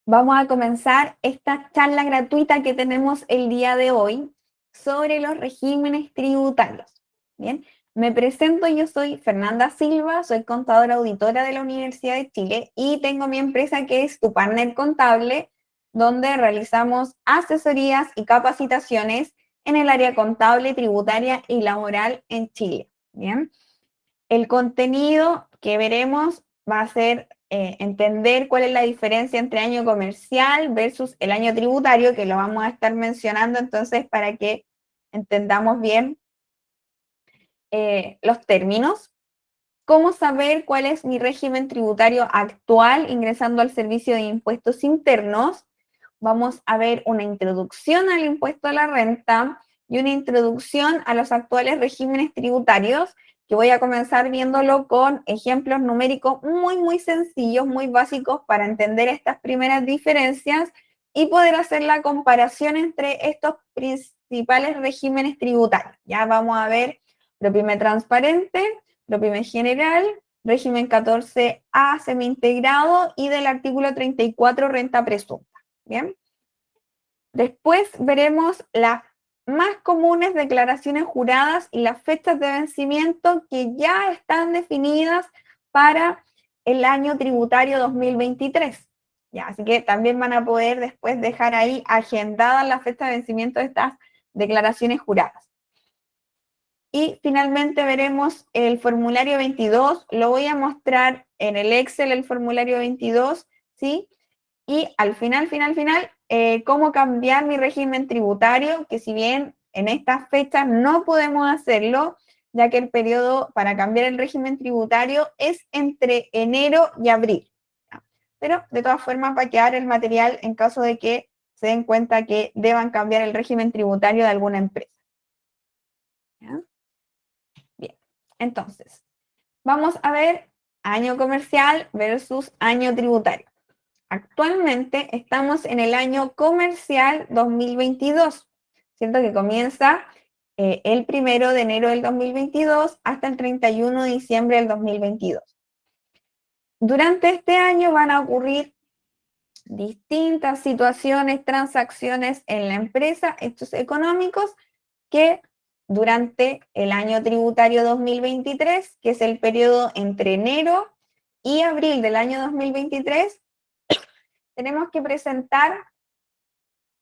Vamos a comenzar esta charla gratuita que tenemos el día de hoy sobre los regímenes tributarios. Bien, me presento, yo soy Fernanda Silva, soy contadora auditora de la Universidad de Chile y tengo mi empresa que es Tu Partner Contable, donde realizamos asesorías y capacitaciones en el área contable, tributaria y laboral en Chile. Bien, el contenido que veremos va a ser entender cuál es la diferencia entre año comercial versus el año tributario, que lo vamos a estar mencionando entonces para que entendamos bien los términos. ¿Cómo saber cuál es mi régimen tributario actual ingresando al servicio de impuestos internos? Vamos a ver una introducción al impuesto a la renta y una introducción a los actuales regímenes tributarios, que voy a comenzar viéndolo con ejemplos numéricos muy sencillos, muy básicos para entender estas primeras diferencias y poder hacer la comparación entre estos principales regímenes tributarios. Ya vamos a ver ProPyme transparente, ProPyme general, régimen 14A semi-integrado y del artículo 34 renta presunta. Bien. Después veremos las más comunes declaraciones juradas y las fechas de vencimiento que ya están definidas para el año tributario 2023. Ya, así que también van a poder después dejar ahí agendadas las fechas de vencimiento de estas declaraciones juradas. Y finalmente veremos el formulario 22. Lo voy a mostrar en el Excel, el formulario 22, ¿sí? Y al final, cómo cambiar mi régimen tributario, que si bien en estas fechas no podemos hacerlo, ya que el periodo para cambiar el régimen tributario es entre enero y abril. Pero de todas formas va a quedar el material en caso de que se den cuenta que deban cambiar el régimen tributario de alguna empresa. ¿Ya? Bien, entonces, vamos a ver año comercial versus año tributario. Actualmente estamos en el año comercial 2022, ¿cierto? Que comienza el 1 de enero del 2022 hasta el 31 de diciembre del 2022. Durante este año van a ocurrir distintas situaciones, transacciones en la empresa, hechos económicos, que durante el año tributario 2023, que es el periodo entre enero y abril del año 2023, tenemos que presentar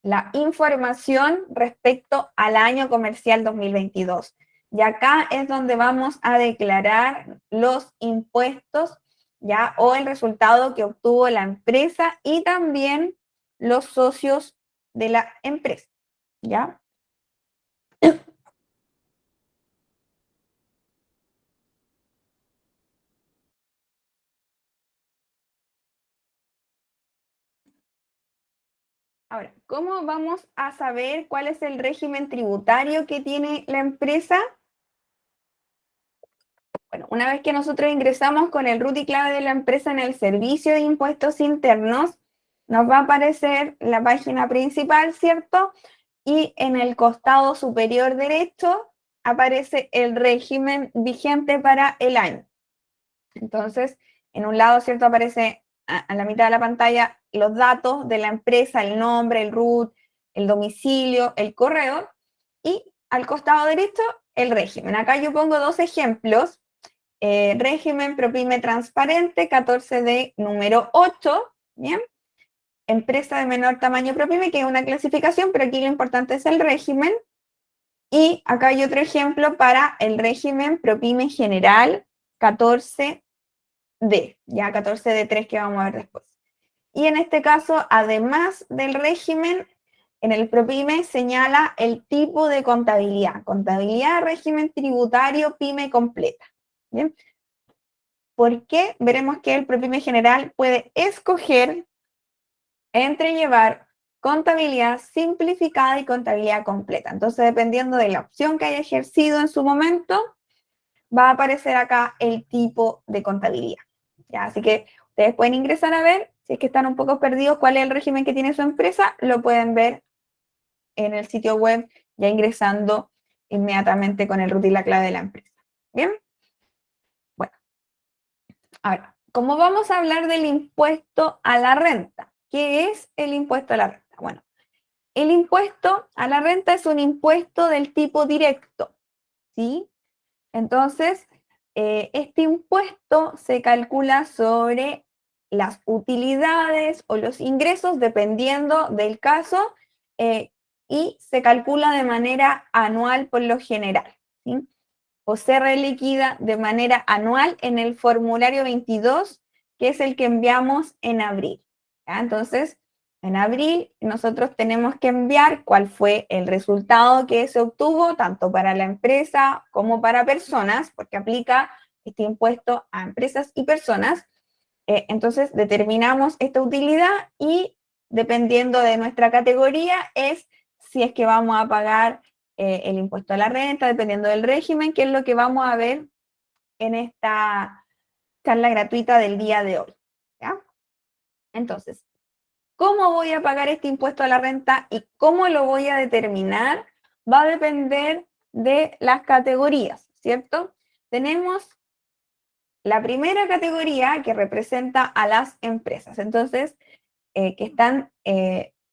la información respecto al año comercial 2022. Y acá es donde vamos a declarar los impuestos, ya, o el resultado que obtuvo la empresa y también los socios de la empresa, ¿ya? Ahora, ¿cómo vamos a saber cuál es el régimen tributario que tiene la empresa? Bueno, una vez que nosotros ingresamos con el root y clave de la empresa en el servicio de impuestos internos, nos va a aparecer la página principal, ¿cierto? Y en el costado superior derecho aparece el régimen vigente para el año. Entonces, en un lado, ¿cierto? Aparece a la mitad de la pantalla los datos de la empresa, el nombre, el root, el domicilio, el correo, y al costado derecho el régimen. Acá yo pongo dos ejemplos. Régimen ProPyme transparente, 14D número 8, ¿bien? Empresa de menor tamaño ProPyme, que es una clasificación, pero aquí lo importante es el régimen. Y acá hay otro ejemplo para el régimen ProPyme general, 14D, ya 14D3 que vamos a ver después. Y en este caso, además del régimen, en el ProPyme señala el tipo de contabilidad. Contabilidad, régimen tributario, pyme completa. ¿Bien? ¿Por qué? Veremos que el ProPyme general puede escoger entre llevar contabilidad simplificada y contabilidad completa. Entonces, dependiendo de la opción que haya ejercido en su momento, va a aparecer acá el tipo de contabilidad. ¿Ya? Así que ustedes pueden ingresar a ver, si es que están un poco perdidos, cuál es el régimen que tiene su empresa, lo pueden ver en el sitio web ya ingresando inmediatamente con el root y la clave de la empresa. ¿Bien? Bueno, ahora, como vamos a hablar del impuesto a la renta, ¿Qué es el impuesto a la renta? Bueno, el impuesto a la renta es un impuesto del tipo directo, ¿sí? Entonces, este impuesto se calcula sobre las utilidades o los ingresos, dependiendo del caso, eh, y se calcula de manera anual por lo general, ¿sí? O se reliquida de manera anual en el formulario 22, que es el que enviamos en abril, ¿ya? Entonces, en abril nosotros tenemos que enviar cuál fue el resultado que se obtuvo, tanto para la empresa como para personas, porque aplica este impuesto a empresas y personas. Entonces, determinamos esta utilidad y dependiendo de nuestra categoría es si es que vamos a pagar el impuesto a la renta, dependiendo del régimen, que es lo que vamos a ver en esta charla gratuita del día de hoy, ¿ya? Entonces, ¿cómo voy a pagar este impuesto a la renta y cómo lo voy a determinar? Va a depender de las categorías, ¿cierto? Tenemos la primera categoría que representa a las empresas. Entonces, que están,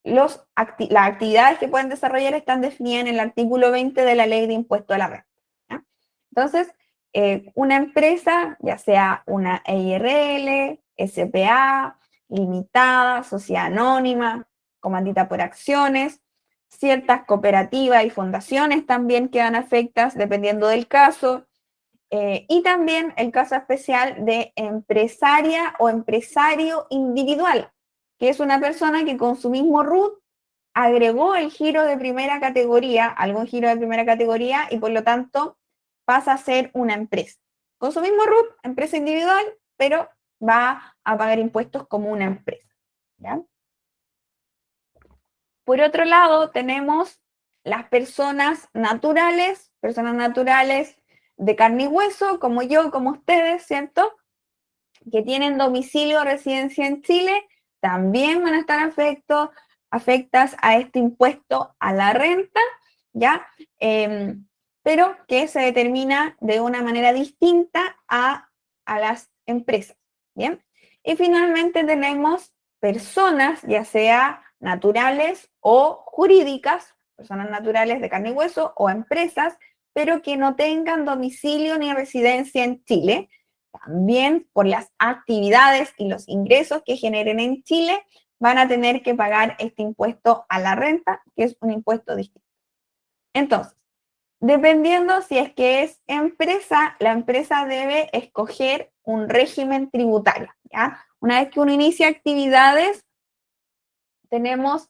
las actividades que pueden desarrollar están definidas en el artículo 20 de la Ley de Impuesto a la Renta, ¿ya? Entonces, una empresa, ya sea una EIRL, SPA, limitada, sociedad anónima, comandita por acciones, ciertas cooperativas y fundaciones también quedan afectadas dependiendo del caso, y también el caso especial de empresaria o empresario individual, que es una persona que con su mismo RUT agregó el giro de primera categoría, algún giro de primera categoría, y por lo tanto pasa a ser una empresa. Con su mismo RUT, empresa individual, pero va a pagar impuestos como una empresa, ¿ya? Por otro lado, tenemos las personas naturales de carne y hueso, como yo, como ustedes, ¿cierto? Que tienen domicilio o residencia en Chile, también van a estar afectas a este impuesto a la renta, ¿ya? Pero que se determina de una manera distinta a las empresas, ¿bien? Y finalmente tenemos personas, ya sea naturales o jurídicas, personas naturales de carne y hueso o empresas, pero que no tengan domicilio ni residencia en Chile, también por las actividades y los ingresos que generen en Chile, van a tener que pagar este impuesto a la renta, que es un impuesto distinto. Entonces, dependiendo si es que es empresa, la empresa debe escoger un régimen tributario, ¿ya? Una vez que uno inicia actividades, tenemos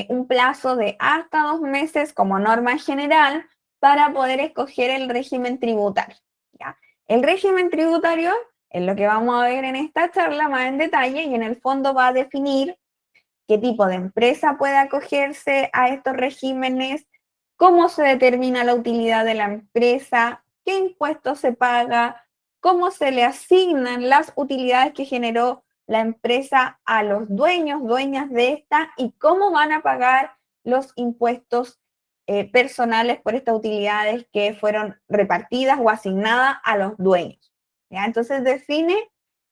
un plazo de hasta 2 meses como norma general para poder escoger el régimen tributario, ¿ya? El régimen tributario es lo que vamos a ver en esta charla más en detalle y en el fondo va a definir qué tipo de empresa puede acogerse a estos regímenes, cómo se determina la utilidad de la empresa, qué impuestos se paga, cómo se le asignan las utilidades que generó la empresa a los dueños, dueñas de esta y cómo van a pagar los impuestos personales por estas utilidades que fueron repartidas o asignadas a los dueños, ¿ya? Entonces define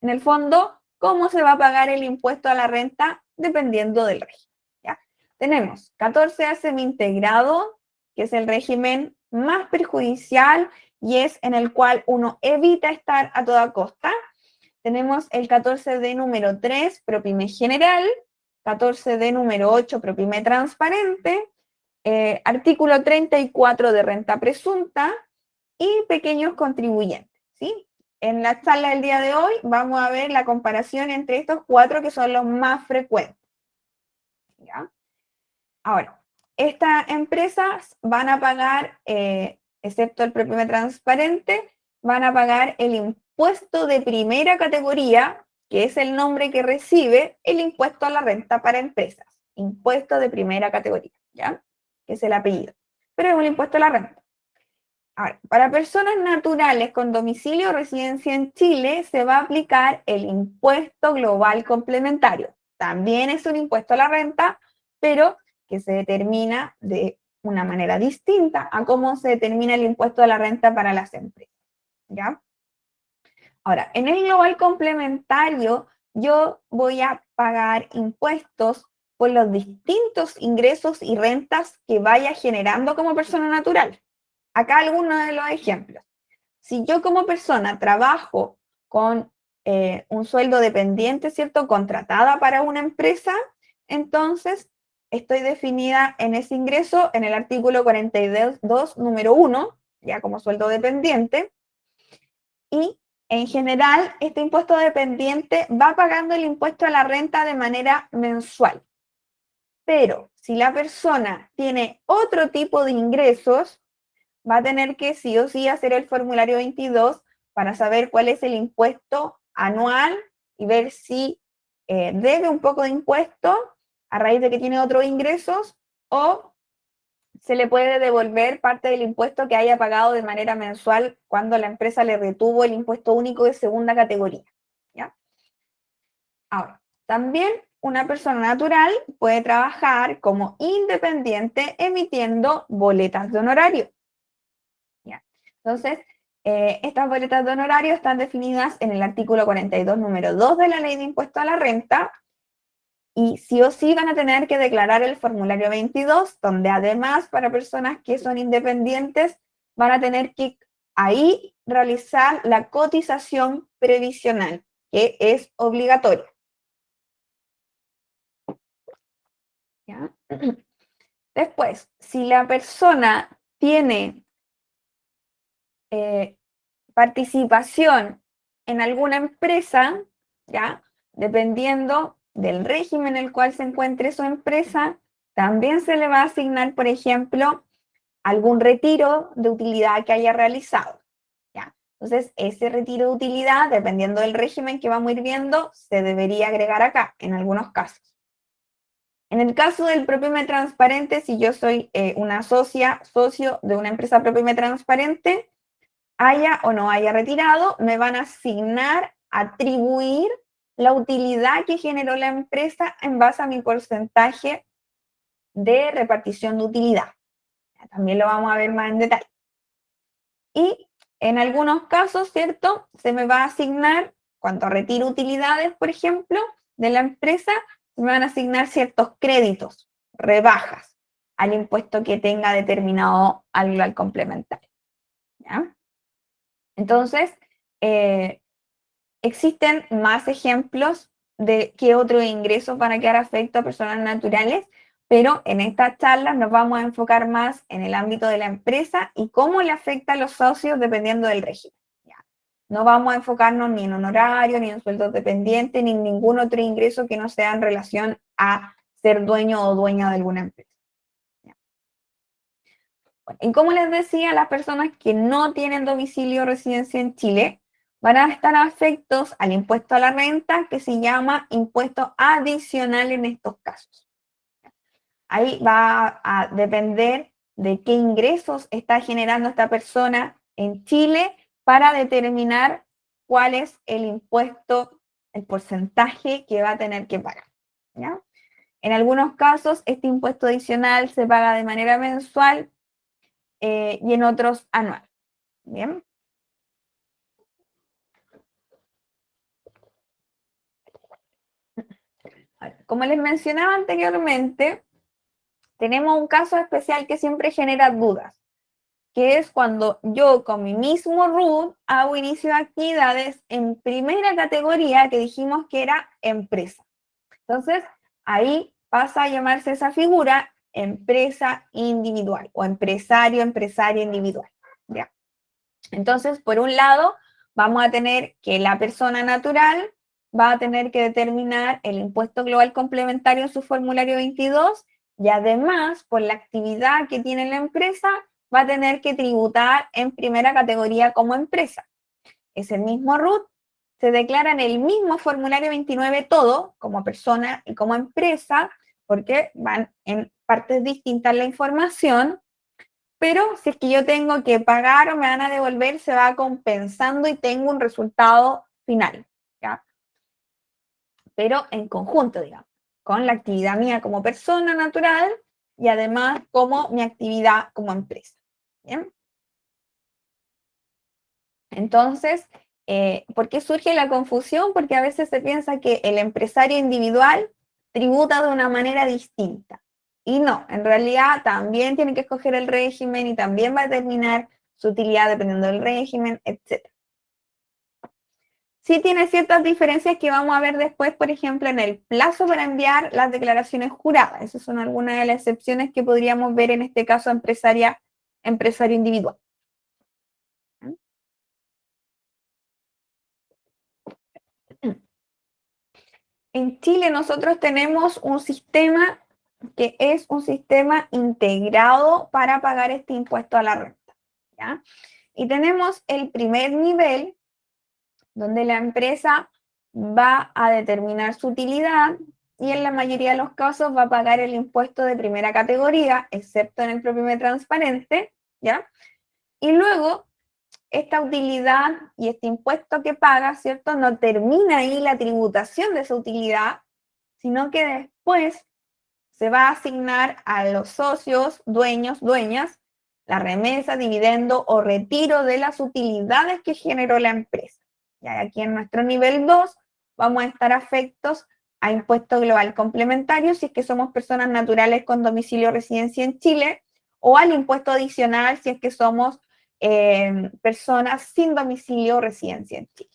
en el fondo cómo se va a pagar el impuesto a la renta dependiendo del régimen, ¿ya? Tenemos 14A semi-integrado, que es el régimen más perjudicial y es en el cual uno evita estar a toda costa. Tenemos el 14D número 3, Propyme general, 14D número 8, Propyme transparente, artículo 34 de renta presunta y pequeños contribuyentes, ¿sí? En la charla del día de hoy vamos a ver la comparación entre estos cuatro que son los más frecuentes, ¿ya? Ahora, estas empresas van a pagar, excepto el Propyme transparente, van a pagar el impuesto de primera categoría, que es el nombre que recibe el impuesto a la renta para empresas. Impuesto de primera categoría, ¿ya? Que es el apellido. Pero es un impuesto a la renta. Ahora, para personas naturales con domicilio o residencia en Chile se va a aplicar el impuesto global complementario. También es un impuesto a la renta, pero que se determina de una manera distinta a cómo se determina el impuesto a la renta para las empresas, ¿ya? Ahora, en el global complementario yo voy a pagar impuestos por los distintos ingresos y rentas que vaya generando como persona natural. Acá algunos de los ejemplos. Si yo como persona trabajo con un sueldo dependiente, ¿cierto? Contratada para una empresa, entonces estoy definida en ese ingreso en el artículo 42, número 1, ya como sueldo dependiente, y en general este impuesto dependiente va pagando el impuesto a la renta de manera mensual. Pero si la persona tiene otro tipo de ingresos, va a tener que sí o sí hacer el formulario 22 para saber cuál es el impuesto anual y ver si debe un poco de impuesto a raíz de que tiene otros ingresos o se le puede devolver parte del impuesto que haya pagado de manera mensual cuando la empresa le retuvo el impuesto único de segunda categoría. ¿Ya? Ahora, también una persona natural puede trabajar como independiente emitiendo boletas de honorario. ¿Ya? Entonces, estas boletas de honorario están definidas en el artículo 42, número 2 de la Ley de Impuesto a la Renta, y sí o sí van a tener que declarar el formulario 22, donde además para personas que son independientes van a tener que ahí realizar la cotización previsional, que es obligatoria. ¿Ya? Después, si la persona tiene participación en alguna empresa, ¿ya? Dependiendo del régimen en el cual se encuentre su empresa, también se le va a asignar, por ejemplo, algún retiro de utilidad que haya realizado, ¿ya? Entonces, ese retiro de utilidad, dependiendo del régimen que vamos a ir viendo, se debería agregar acá, en algunos casos. En el caso del PROPYME transparente, si yo soy una socio de una empresa PROPYME transparente, haya o no haya retirado, me van a asignar, atribuir la utilidad que generó la empresa en base a mi porcentaje de repartición de utilidad. También lo vamos a ver más en detalle. Y en algunos casos, ¿cierto? Se me va a asignar, cuando retiro utilidades, por ejemplo, de la empresa, se me van a asignar ciertos créditos, rebajas, al impuesto que tenga determinado al complementario. ¿Ya? Entonces, existen más ejemplos de qué otros ingresos van a quedar afectos a personas naturales, pero en esta charla nos vamos a enfocar más en el ámbito de la empresa y cómo le afecta a los socios dependiendo del régimen. ¿Ya? No vamos a enfocarnos ni en honorario, ni en sueldos dependientes, ni en ningún otro ingreso que no sea en relación a ser dueño o dueña de alguna empresa. ¿Ya? Bueno, y como les decía, las personas que no tienen domicilio o residencia en Chile van a estar afectos al impuesto a la renta, que se llama impuesto adicional en estos casos. Ahí va a depender de qué ingresos está generando esta persona en Chile para determinar cuál es el impuesto, el porcentaje que va a tener que pagar. ¿Ya? En algunos casos, este impuesto adicional se paga de manera mensual y en otros anual. Bien. Como les mencionaba anteriormente, tenemos un caso especial que siempre genera dudas, que es cuando yo con mi mismo RUT hago inicio de actividades en primera categoría que dijimos que era empresa. Entonces, ahí pasa a llamarse esa figura empresa individual o empresario, empresaria individual. ¿Ya? Entonces, por un lado, vamos a tener que la persona natural va a tener que determinar el impuesto global complementario en su formulario 22 y además, por la actividad que tiene la empresa, va a tener que tributar en primera categoría como empresa. Es el mismo RUT, se declara en el mismo formulario 29 todo, como persona y como empresa, porque van en partes distintas la información, pero si es que yo tengo que pagar o me van a devolver, se va compensando y tengo un resultado final, ¿ya? Pero en conjunto, digamos, con la actividad mía como persona natural y además como mi actividad como empresa. ¿Bien? Entonces, ¿Por qué surge la confusión? Porque a veces se piensa que el empresario individual tributa de una manera distinta. Y no, en realidad también tiene que escoger el régimen y también va a determinar su utilidad dependiendo del régimen, etc. Sí tiene ciertas diferencias que vamos a ver después, por ejemplo, en el plazo para enviar las declaraciones juradas. Esas son algunas de las excepciones que podríamos ver en este caso empresario individual. En Chile nosotros tenemos un sistema que es un sistema integrado para pagar este impuesto a la renta, ¿ya? Y tenemos el primer nivel, donde la empresa va a determinar su utilidad y en la mayoría de los casos va a pagar el impuesto de primera categoría, excepto en el ProPyme transparente, ¿ya? Y luego, esta utilidad y este impuesto que paga, ¿cierto? No termina ahí la tributación de esa utilidad, sino que después se va a asignar a los socios, dueños, dueñas, la remesa, dividendo o retiro de las utilidades que generó la empresa. Y aquí en nuestro nivel 2 vamos a estar afectos a impuesto global complementario si es que somos personas naturales con domicilio o residencia en Chile, o al impuesto adicional si es que somos personas sin domicilio o residencia en Chile.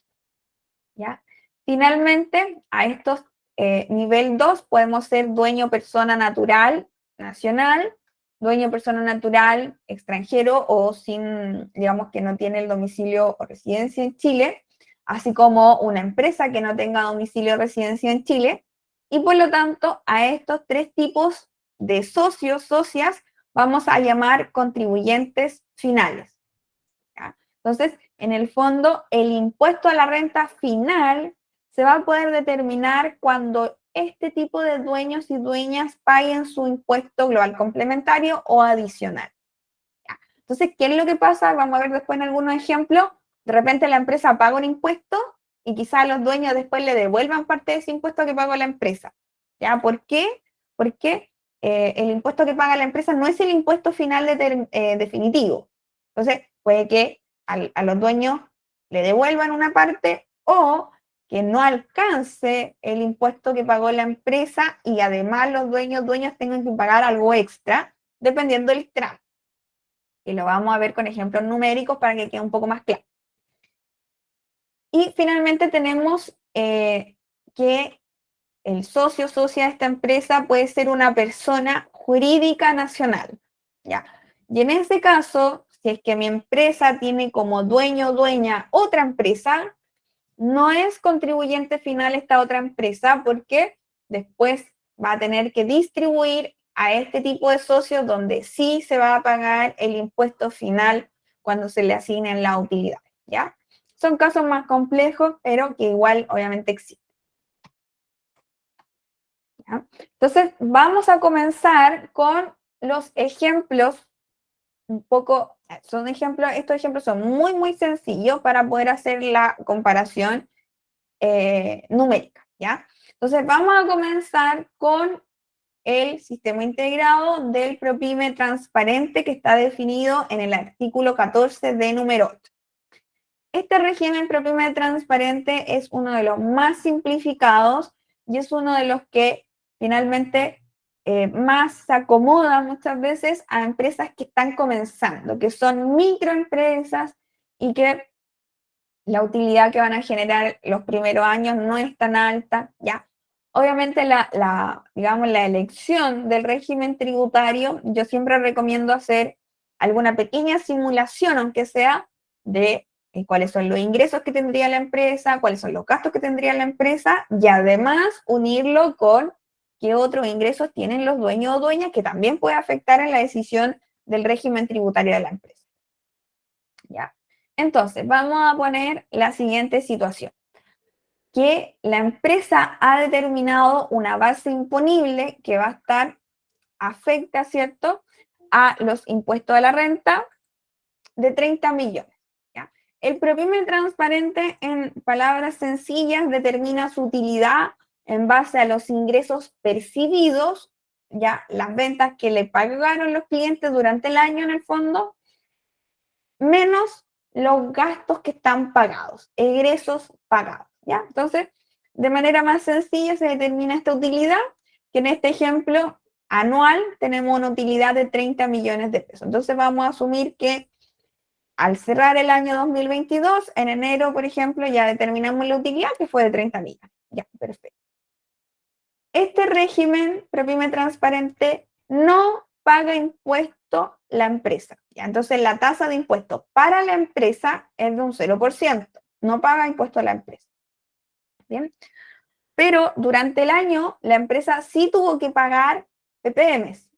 ¿Ya? Finalmente, a estos nivel 2 podemos ser dueño persona natural nacional, dueño persona natural extranjero o sin, digamos que no tiene el domicilio o residencia en Chile, así como una empresa que no tenga domicilio o residencia en Chile. Y por lo tanto, a estos tres tipos de socios, socias, vamos a llamar contribuyentes finales. ¿Ya? Entonces, en el fondo, el impuesto a la renta final se va a poder determinar cuando este tipo de dueños y dueñas paguen su impuesto global complementario o adicional. ¿Ya? Entonces, ¿qué es lo que pasa? Vamos a ver después en algunos ejemplos. De repente la empresa paga un impuesto y quizás los dueños después le devuelvan parte de ese impuesto que pagó la empresa. ¿Ya? ¿Por qué? Porque el impuesto que paga la empresa no es el impuesto final definitivo. Entonces, puede que a los dueños le devuelvan una parte o que no alcance el impuesto que pagó la empresa y además los dueños tengan que pagar algo extra, dependiendo del tramo. Y lo vamos a ver con ejemplos numéricos para que quede un poco más claro. Y finalmente tenemos que el socio, socia de esta empresa puede ser una persona jurídica nacional, ¿ya? Y en ese caso, si es que mi empresa tiene como dueño o dueña otra empresa, no es contribuyente final esta otra empresa porque después va a tener que distribuir a este tipo de socios donde sí se va a pagar el impuesto final cuando se le asignen la utilidad, ¿ya? Son casos más complejos, pero que igual obviamente existen. ¿Ya? Entonces, vamos a comenzar con los ejemplos un poco, son ejemplos, estos ejemplos son muy, muy sencillos para poder hacer la comparación numérica, ¿ya? Entonces, vamos a comenzar con el sistema integrado del ProPyme transparente que está definido en el artículo 14 de número 8. Este régimen ProPyme transparente es uno de los más simplificados y es uno de los que finalmente más se acomoda muchas veces a empresas que están comenzando, que son microempresas y que la utilidad que van a generar los primeros años no es tan alta, ¿ya? Obviamente digamos, la elección del régimen tributario, yo siempre recomiendo hacer alguna pequeña simulación, aunque sea de cuáles son los ingresos que tendría la empresa, cuáles son los gastos que tendría la empresa, y además unirlo con qué otros ingresos tienen los dueños o dueñas, que también puede afectar en la decisión del régimen tributario de la empresa. ¿Ya? Entonces, vamos a poner la siguiente situación, que la empresa ha determinado una base imponible que va a estar afecta, ¿cierto?, a los impuestos a la renta de 30 millones. ¿Ya? El ProPyme transparente, en palabras sencillas, determina su utilidad en base a los ingresos percibidos, ya las ventas que le pagaron los clientes durante el año en el fondo, menos los gastos que están pagados, egresos pagados, ¿ya? Entonces, de manera más sencilla se determina esta utilidad, que en este ejemplo anual tenemos una utilidad de 30 millones de pesos. Entonces vamos a asumir que al cerrar el año 2022, en enero, por ejemplo, ya determinamos la utilidad que fue de 30 millones. Ya, perfecto. Este régimen PROPYME transparente no paga impuesto la empresa. ¿Ya? Entonces la tasa de impuesto para la empresa es de un 0%. No paga impuesto a la empresa. ¿Bien? Pero durante el año la empresa sí tuvo que pagar PPMs.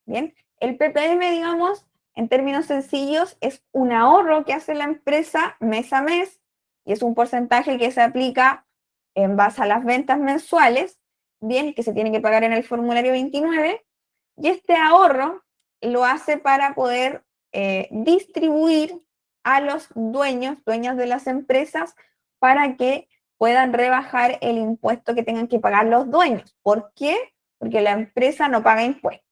¿Bien? El PPM, digamos, en términos sencillos, es un ahorro que hace la empresa mes a mes y es un porcentaje que se aplica en base a las ventas mensuales, bien, que se tiene que pagar en el formulario 29, y este ahorro lo hace para poder distribuir a los dueños de las empresas para que puedan rebajar el impuesto que tengan que pagar los dueños. ¿Por qué? Porque la empresa no paga impuestos.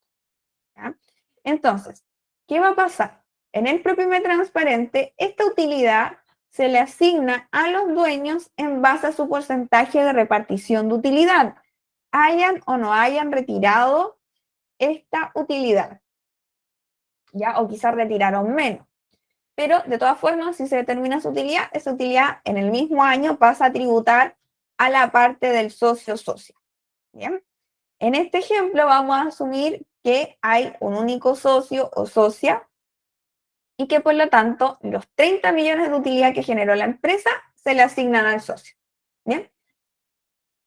¿Ya? Entonces, ¿qué va a pasar? En el PROPYME transparente, esta utilidad se le asigna a los dueños en base a su porcentaje de repartición de utilidad, hayan o no hayan retirado esta utilidad, ¿ya? O quizás retiraron menos. Pero de todas formas, si se determina su utilidad, esa utilidad en el mismo año pasa a tributar a la parte del socio-socia. ¿Bien? En este ejemplo vamos a asumir que hay un único socio o socia y que por lo tanto los 30 millones de utilidad que generó la empresa se le asignan al socio. ¿Bien?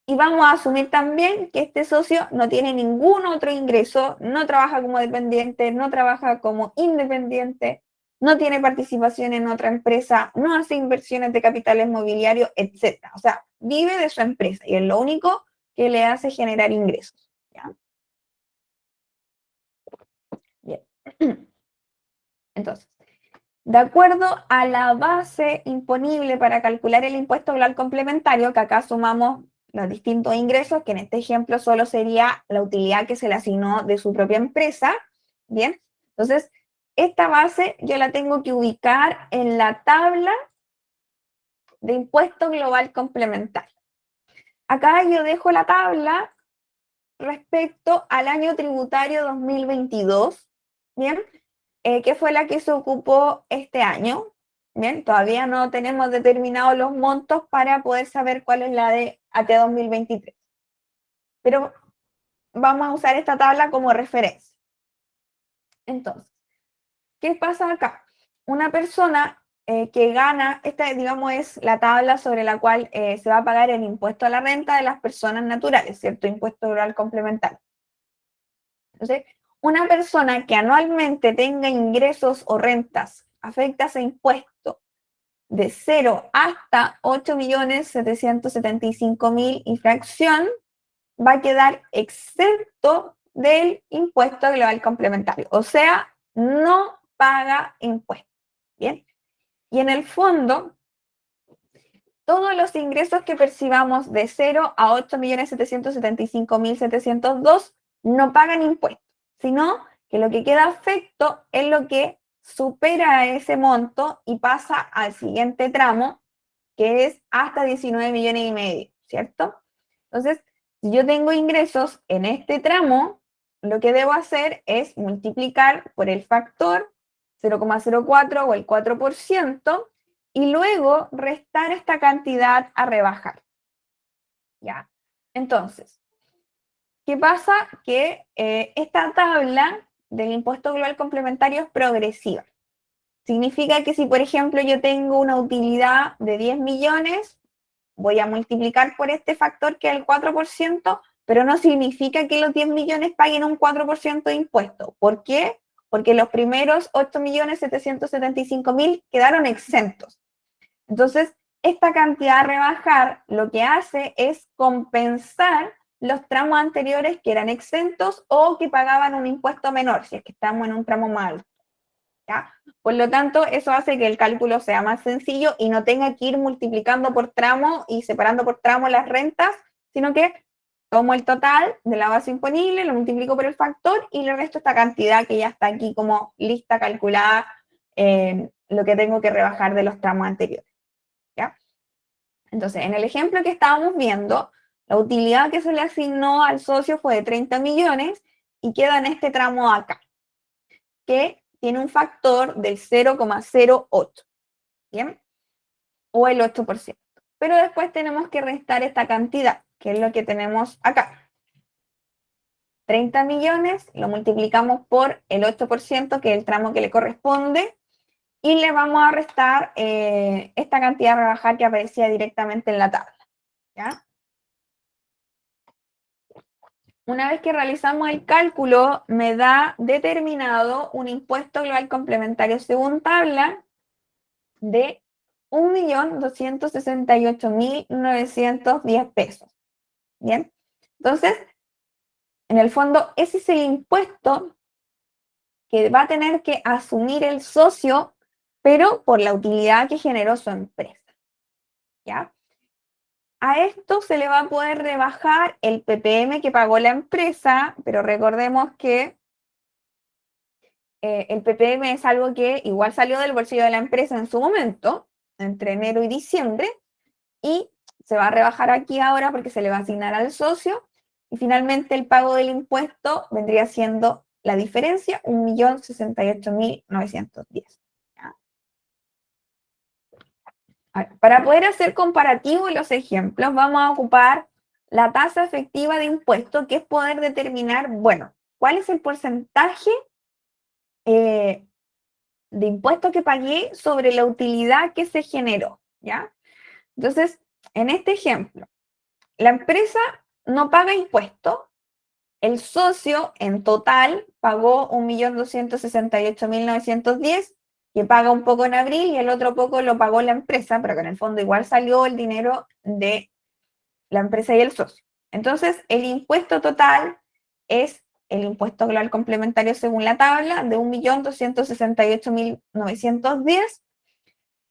Y vamos a asumir también que este socio no tiene ningún otro ingreso, no trabaja como dependiente, no trabaja como independiente, no tiene participación en otra empresa, no hace inversiones de capitales mobiliarios, etc. O sea, vive de su empresa y es lo único que le hace generar ingresos. ¿Ya? Bien. Entonces, de acuerdo a la base imponible para calcular el impuesto global complementario, que acá sumamos los distintos ingresos, que en este ejemplo solo sería la utilidad que se le asignó de su propia empresa, ¿bien? Entonces, esta base yo la tengo que ubicar en la tabla de impuesto global complementario. Acá yo dejo la tabla respecto al año tributario 2022, ¿bien? Que fue la que se ocupó este año. Bien, todavía no tenemos determinados los montos para poder saber cuál es la de AT 2023. Pero vamos a usar esta tabla como referencia. Entonces, ¿qué pasa acá? Una persona que gana, esta digamos es la tabla sobre la cual se va a pagar el impuesto a la renta de las personas naturales, ¿cierto? Impuesto rural complementario. Entonces, una persona que anualmente tenga ingresos o rentas afectas a impuesto de 0 hasta 8.775.000 y fracción, va a quedar exento del impuesto global complementario. O sea, no paga impuesto. ¿Bien? Y en el fondo, todos los ingresos que percibamos de 0 a 8.775.702 no pagan impuestos, sino que lo que queda afecto es lo que supera ese monto y pasa al siguiente tramo, que es hasta 19 millones y medio, ¿cierto? Entonces, si yo tengo ingresos en este tramo, lo que debo hacer es multiplicar por el factor 0,04 o el 4% y luego restar esta cantidad a rebajar. ¿Ya? Entonces, ¿qué pasa? Que esta tabla del impuesto global complementario es progresiva. Significa que si, por ejemplo, yo tengo una utilidad de 10 millones, voy a multiplicar por este factor que es el 4%, pero no significa que los 10 millones paguen un 4% de impuesto. ¿Por qué? Porque los primeros 8.775.000 quedaron exentos. Entonces, esta cantidad a rebajar lo que hace es compensar los tramos anteriores que eran exentos o que pagaban un impuesto menor, si es que estamos en un tramo más alto. ¿Ya? Por lo tanto, eso hace que el cálculo sea más sencillo y no tenga que ir multiplicando por tramo y separando por tramo las rentas, sino que tomo el total de la base imponible, lo multiplico por el factor y le resto esta cantidad que ya está aquí como lista calculada lo que tengo que rebajar de los tramos anteriores, ¿ya? Entonces, en el ejemplo que estábamos viendo, la utilidad que se le asignó al socio fue de 30 millones y queda en este tramo acá, que tiene un factor del 0,08, ¿bien? O el 8%. Pero después tenemos que restar esta cantidad, que es lo que tenemos acá. 30 millones lo multiplicamos por el 8%, que es el tramo que le corresponde, y le vamos a restar esta cantidad a rebajar que aparecía directamente en la tabla, ¿ya? Una vez que realizamos el cálculo, me da determinado un impuesto global complementario según tabla de 1.268.910 pesos. ¿Bien? Entonces, en el fondo, ese es el impuesto que va a tener que asumir el socio, pero por la utilidad que generó su empresa. ¿Ya? A esto se le va a poder rebajar el PPM que pagó la empresa, pero recordemos que el PPM es algo que igual salió del bolsillo de la empresa en su momento, entre enero y diciembre, y se va a rebajar aquí ahora porque se le va a asignar al socio, y finalmente el pago del impuesto vendría siendo la diferencia, 1.068.910. Para poder hacer comparativos los ejemplos, vamos a ocupar la tasa efectiva de impuesto, que es poder determinar, bueno, cuál es el porcentaje de impuesto que pagué sobre la utilidad que se generó, ¿ya? Entonces, en este ejemplo, la empresa no paga impuesto, el socio en total pagó 1.268.910, que paga un poco en abril y el otro poco lo pagó la empresa, pero que en el fondo igual salió el dinero de la empresa y el socio. Entonces, el impuesto total es el impuesto global complementario según la tabla de 1.268.910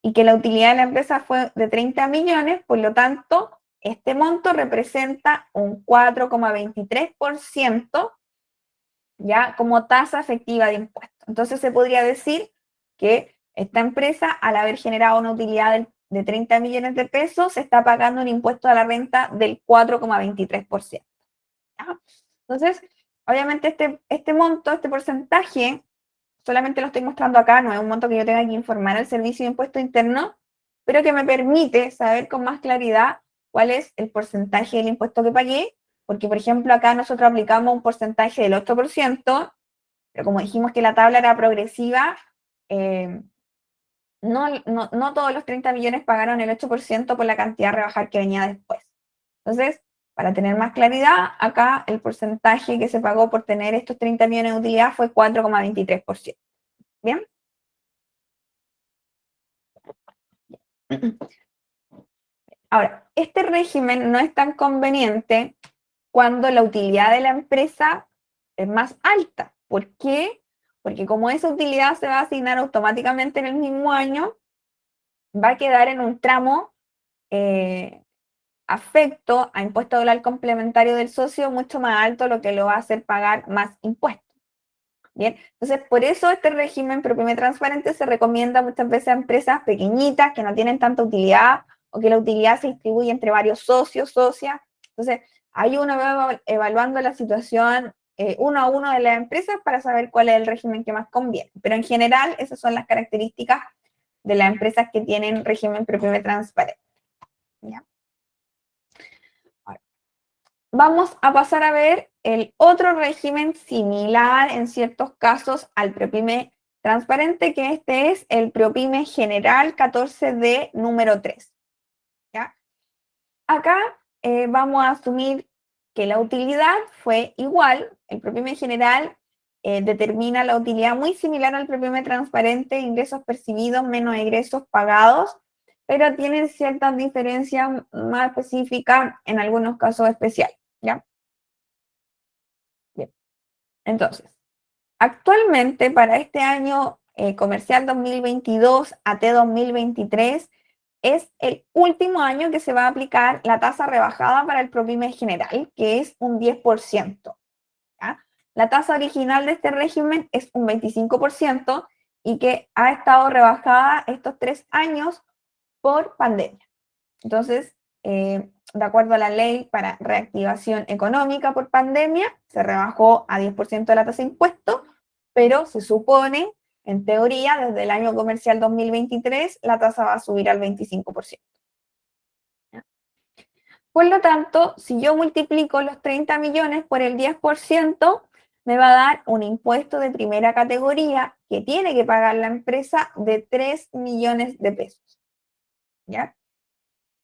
y que la utilidad de la empresa fue de 30 millones, por lo tanto, este monto representa un 4,23% ya como tasa efectiva de impuesto. Entonces se podría decir que esta empresa, al haber generado una utilidad de 30 millones de pesos, se está pagando un impuesto a la renta del 4,23%. ¿Ya? Entonces, obviamente este monto, este porcentaje, solamente lo estoy mostrando acá, no es un monto que yo tenga que informar al Servicio de Impuesto Interno, pero que me permite saber con más claridad cuál es el porcentaje del impuesto que pagué, porque por ejemplo acá nosotros aplicamos un porcentaje del 8%, pero como dijimos que la tabla era progresiva, no todos los 30 millones pagaron el 8% por la cantidad a rebajar que venía después. Entonces, para tener más claridad, acá el porcentaje que se pagó por tener estos 30 millones de utilidad fue 4,23%. ¿Bien? Ahora, este régimen no es tan conveniente cuando la utilidad de la empresa es más alta. ¿Por qué? Porque como esa utilidad se va a asignar automáticamente en el mismo año, va a quedar en un tramo afecto a impuesto dólar complementario del socio mucho más alto, lo que lo va a hacer pagar más impuestos. Bien, entonces por eso este régimen ProPyme transparente se recomienda muchas veces a empresas pequeñitas que no tienen tanta utilidad o que la utilidad se distribuye entre varios socios, socias. Entonces, ahí uno va evaluando la situación uno a uno de las empresas para saber cuál es el régimen que más conviene. Pero en general, esas son las características de las empresas que tienen régimen ProPyme transparente. ¿Ya? Vamos a pasar a ver el otro régimen similar en ciertos casos al ProPyme transparente, que este es el ProPyme General 14D número 3. ¿Ya? Acá vamos a asumir que la utilidad fue igual, el ProPyme General determina la utilidad muy similar al ProPyme transparente, ingresos percibidos menos ingresos pagados, pero tienen ciertas diferencias más específicas en algunos casos especiales. ¿Ya? Bien. Entonces, actualmente para este año comercial 2022 a T 2023 es el último año que se va a aplicar la tasa rebajada para el ProPyme general, que es un 10%. ¿Ya? La tasa original de este régimen es un 25% y que ha estado rebajada estos 3 años por pandemia. Entonces, de acuerdo a la ley para reactivación económica por pandemia, se rebajó a 10% la tasa de impuesto, pero se supone, en teoría, desde el año comercial 2023, la tasa va a subir al 25%. Por lo tanto, si yo multiplico los 30 millones por el 10%, me va a dar un impuesto de primera categoría que tiene que pagar la empresa de 3 millones de pesos. ¿Ya?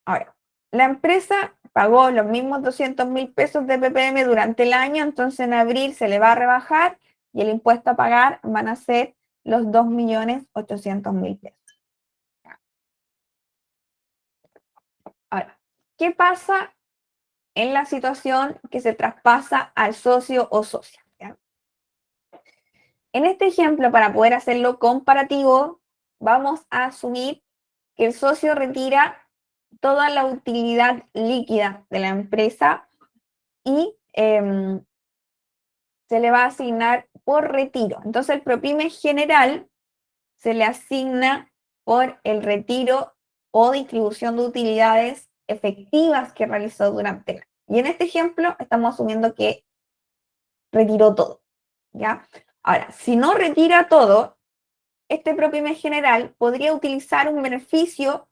Ahora, la empresa pagó los mismos 200.000 pesos de PPM durante el año, entonces en abril se le va a rebajar y el impuesto a pagar van a ser los 2.800.000 pesos. Ahora, ¿qué pasa en la situación que se traspasa al socio o socia? ¿Ya? En este ejemplo, para poder hacerlo comparativo, vamos a asumir que el socio retira toda la utilidad líquida de la empresa y se le va a asignar por retiro. Entonces el ProPyme general se le asigna por el retiro o distribución de utilidades efectivas que realizó durante el año. Y en este ejemplo estamos asumiendo que retiró todo, ¿ya? Ahora, si no retira todo, este ProPyme general podría utilizar un beneficio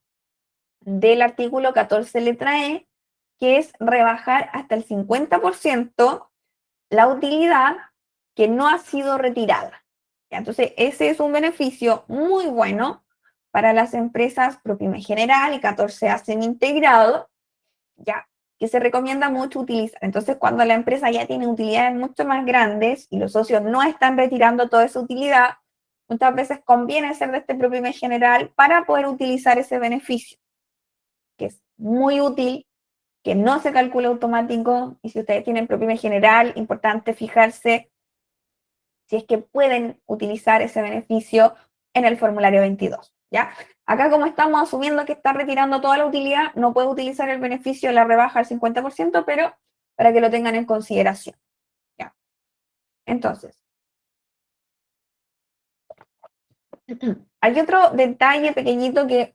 del artículo 14 letra E, que es rebajar hasta el 50% la utilidad que no ha sido retirada. Entonces, ese es un beneficio muy bueno para las empresas ProPyme General y 14A semi-integrado, ya, que se recomienda mucho utilizar. Entonces, cuando la empresa ya tiene utilidades mucho más grandes y los socios no están retirando toda esa utilidad, muchas veces conviene ser de este ProPyme General para poder utilizar ese beneficio, que es muy útil, que no se calcula automático, y si ustedes tienen ProPyme General, importante fijarse si es que pueden utilizar ese beneficio en el formulario 22, ¿ya? Acá, como estamos asumiendo que está retirando toda la utilidad, no puede utilizar el beneficio de la rebaja al 50%, pero para que lo tengan en consideración, ¿ya? Entonces, hay otro detalle pequeñito que,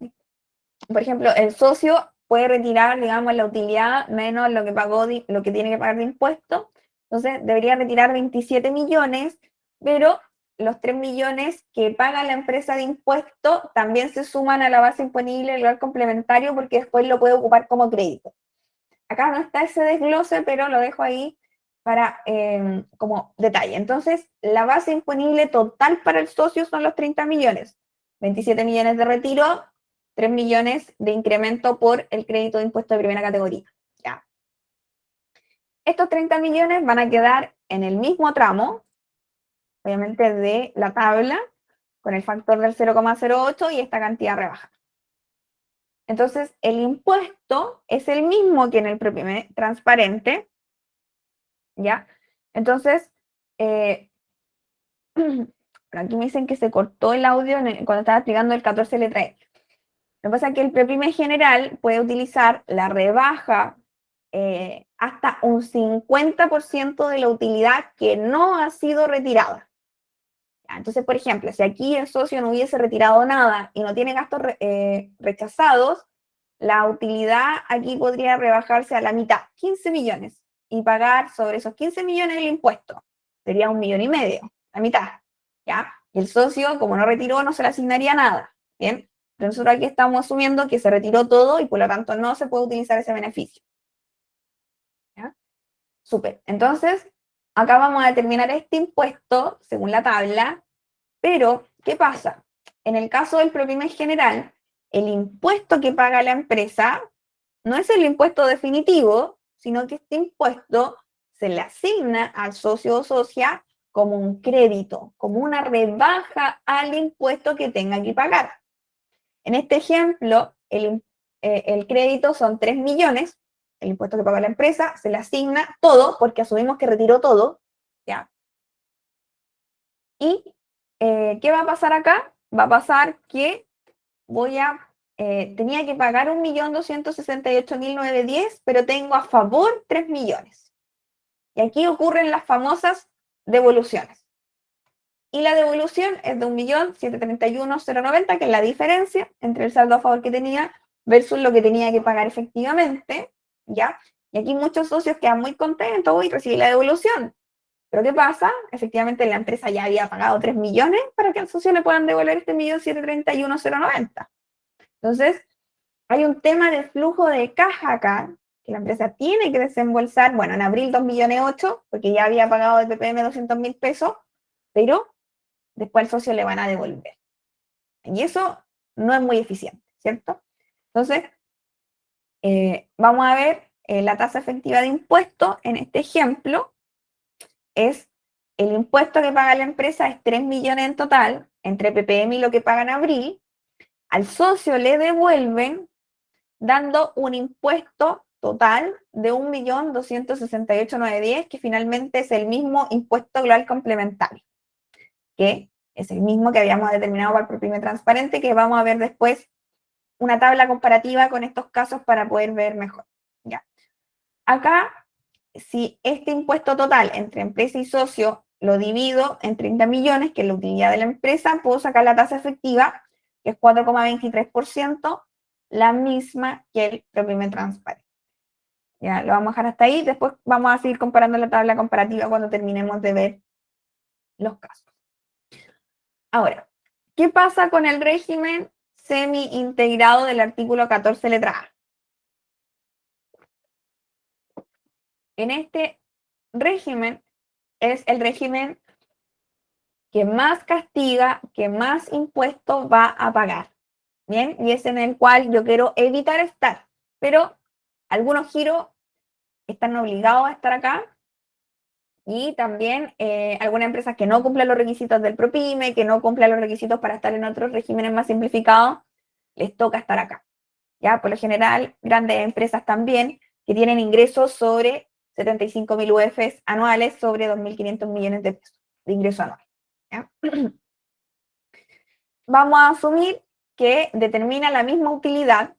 por ejemplo, el socio puede retirar, digamos, la utilidad menos lo que pagó, lo que tiene que pagar de impuestos. Entonces, debería retirar 27 millones, pero los 3 millones que paga la empresa de impuesto también se suman a la base imponible del valor complementario porque después lo puede ocupar como crédito. Acá no está ese desglose, pero lo dejo ahí para como detalle. Entonces, la base imponible total para el socio son los 30 millones. 27 millones de retiro, 3 millones de incremento por el crédito de impuesto de primera categoría. ¿Ya? Estos 30 millones van a quedar en el mismo tramo, obviamente de la tabla, con el factor del 0,08 y esta cantidad rebaja. Entonces, el impuesto es el mismo que en el ProPyme transparente, ¿ya? Entonces, aquí me dicen que se cortó el audio cuando estaba explicando el 14 letra E. Lo que pasa es que el ProPyme general puede utilizar la rebaja hasta un 50% de la utilidad que no ha sido retirada. Entonces, por ejemplo, si aquí el socio no hubiese retirado nada y no tiene gastos rechazados, la utilidad aquí podría rebajarse a la mitad, 15 millones, y pagar sobre esos 15 millones el impuesto. Sería 1,5 millones, la mitad, ¿ya? Y el socio, como no retiró, no se le asignaría nada, ¿bien? Pero nosotros aquí estamos asumiendo que se retiró todo y por lo tanto no se puede utilizar ese beneficio. ¿Ya? Súper. Entonces, acá vamos a determinar este impuesto según la tabla, pero, ¿qué pasa? En el caso del ProPyme general, el impuesto que paga la empresa no es el impuesto definitivo, sino que este impuesto se le asigna al socio o socia como un crédito, como una rebaja al impuesto que tenga que pagar. En este ejemplo, el crédito son 3 millones, el impuesto que paga la empresa, se le asigna todo, porque asumimos que retiró todo, ¿ya? Y ¿qué va a pasar acá? Va a pasar que tenía que pagar 1.268.910, pero tengo a favor 3 millones. Y aquí ocurren las famosas devoluciones. Y la devolución es de 1.731.090, que es la diferencia entre el saldo a favor que tenía versus lo que tenía que pagar efectivamente, ¿ya? Y aquí muchos socios quedan muy contentos y reciben la devolución. Pero ¿qué pasa? Efectivamente la empresa ya había pagado 3 millones para que al socio le puedan devolver este 1.731.090. Entonces, hay un tema de flujo de caja acá, que la empresa tiene que desembolsar, bueno, en abril 2.800.000, porque ya había pagado de PPM 200.000 pesos, pero después al socio le van a devolver. Y eso no es muy eficiente, ¿cierto? Entonces, vamos a ver la tasa efectiva de impuesto. En este ejemplo, es el impuesto que paga la empresa es 3 millones en total, entre PPM y lo que paga en abril. Al socio le devuelven dando un impuesto total de 1.268.910, que finalmente es el mismo impuesto global complementario, que es el mismo que habíamos determinado para el ProPyme transparente, que vamos a ver después una tabla comparativa con estos casos para poder ver mejor. ¿Ya? Acá, si este impuesto total entre empresa y socio lo divido en 30 millones, que es la utilidad de la empresa, puedo sacar la tasa efectiva, que es 4,23%, la misma que el ProPyme transparente. Ya, lo vamos a dejar hasta ahí. Después vamos a seguir comparando la tabla comparativa cuando terminemos de ver los casos. Ahora, ¿qué pasa con el régimen semi-integrado del artículo 14 letra A? En este régimen es el régimen que más castiga, que más impuestos va a pagar. Bien, y es en el cual yo quiero evitar estar, pero algunos giros están obligados a estar acá, y también algunas empresas que no cumplen los requisitos del ProPyme, que no cumplen los requisitos para estar en otros regímenes más simplificados, les toca estar acá. Ya, por lo general, grandes empresas también que tienen ingresos sobre 75.000 UFs anuales, sobre 2.500 millones de pesos de ingreso anual. ¿Ya? Vamos a asumir que determina la misma utilidad.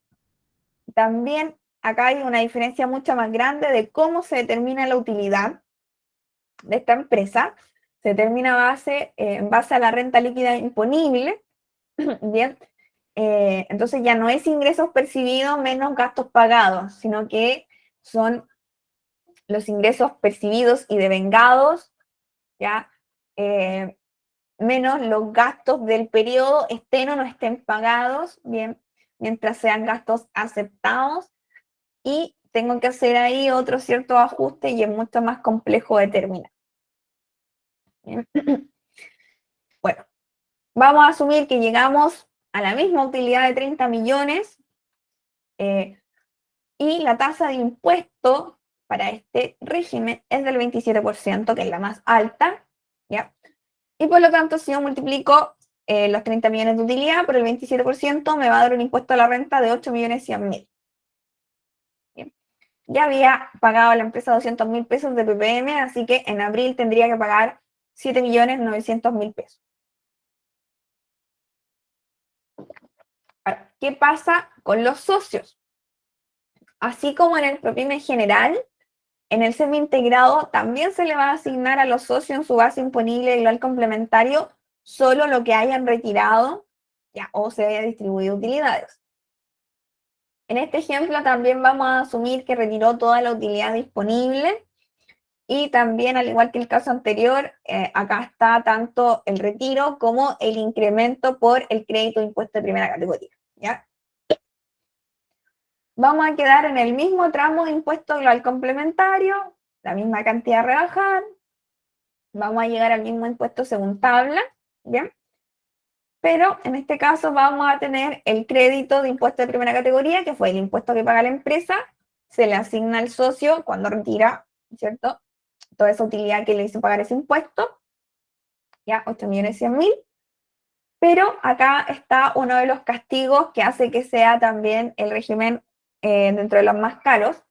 También acá hay una diferencia mucho más grande de cómo se determina la utilidad de esta empresa. Se determina en base a la renta líquida imponible. Bien, entonces ya no es ingresos percibidos menos gastos pagados, sino que son los ingresos percibidos y devengados, ya, menos los gastos del periodo, estén o no estén pagados, bien, mientras sean gastos aceptados, y tengo que hacer ahí otro cierto ajuste y es mucho más complejo determinar. Bien. Bueno, vamos a asumir que llegamos a la misma utilidad de 30 millones y la tasa de impuesto para este régimen es del 27%, que es la más alta, ¿ya? Y por lo tanto, si yo multiplico los 30 millones de utilidad por el 27%, me va a dar un impuesto a la renta de 8.100.000. Bien. Ya había pagado a la empresa 200.000 pesos de PPM, así que en abril tendría que pagar 7.900.000 pesos. Ahora, ¿qué pasa con los socios? Así como en el ProPyme general, en el semi-integrado también se le va a asignar a los socios en su base imponible global complementario solo lo que hayan retirado, ya, o se haya distribuido utilidades. En este ejemplo también vamos a asumir que retiró toda la utilidad disponible, y también, al igual que el caso anterior, acá está tanto el retiro como el incremento por el crédito de impuesto de primera categoría, ¿ya? Vamos a quedar en el mismo tramo de impuesto global complementario, la misma cantidad a rebajar, vamos a llegar al mismo impuesto según tabla, ¿bien? Pero en este caso vamos a tener el crédito de impuesto de primera categoría, que fue el impuesto que paga la empresa, se le asigna al socio cuando retira, ¿cierto? Toda esa utilidad que le hizo pagar ese impuesto, ya 8.100.000. Pero acá está uno de los castigos que hace que sea también el régimen dentro de los más caros,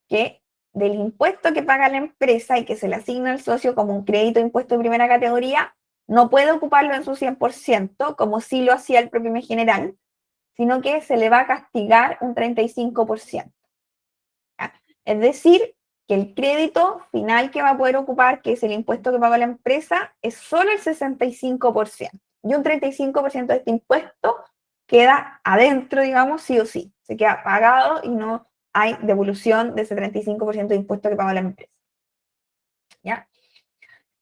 que del impuesto que paga la empresa y que se le asigna al socio como un crédito de impuesto de primera categoría, no puede ocuparlo en su 100%, como sí lo hacía el ProPyme general, sino que se le va a castigar un 35%. ¿Ya? Es decir, que el crédito final que va a poder ocupar, que es el impuesto que paga la empresa, es solo el 65%. Y un 35% de este impuesto queda adentro, digamos, sí o sí. Se queda pagado y no hay devolución de ese 35% de impuesto que paga la empresa. ¿Ya?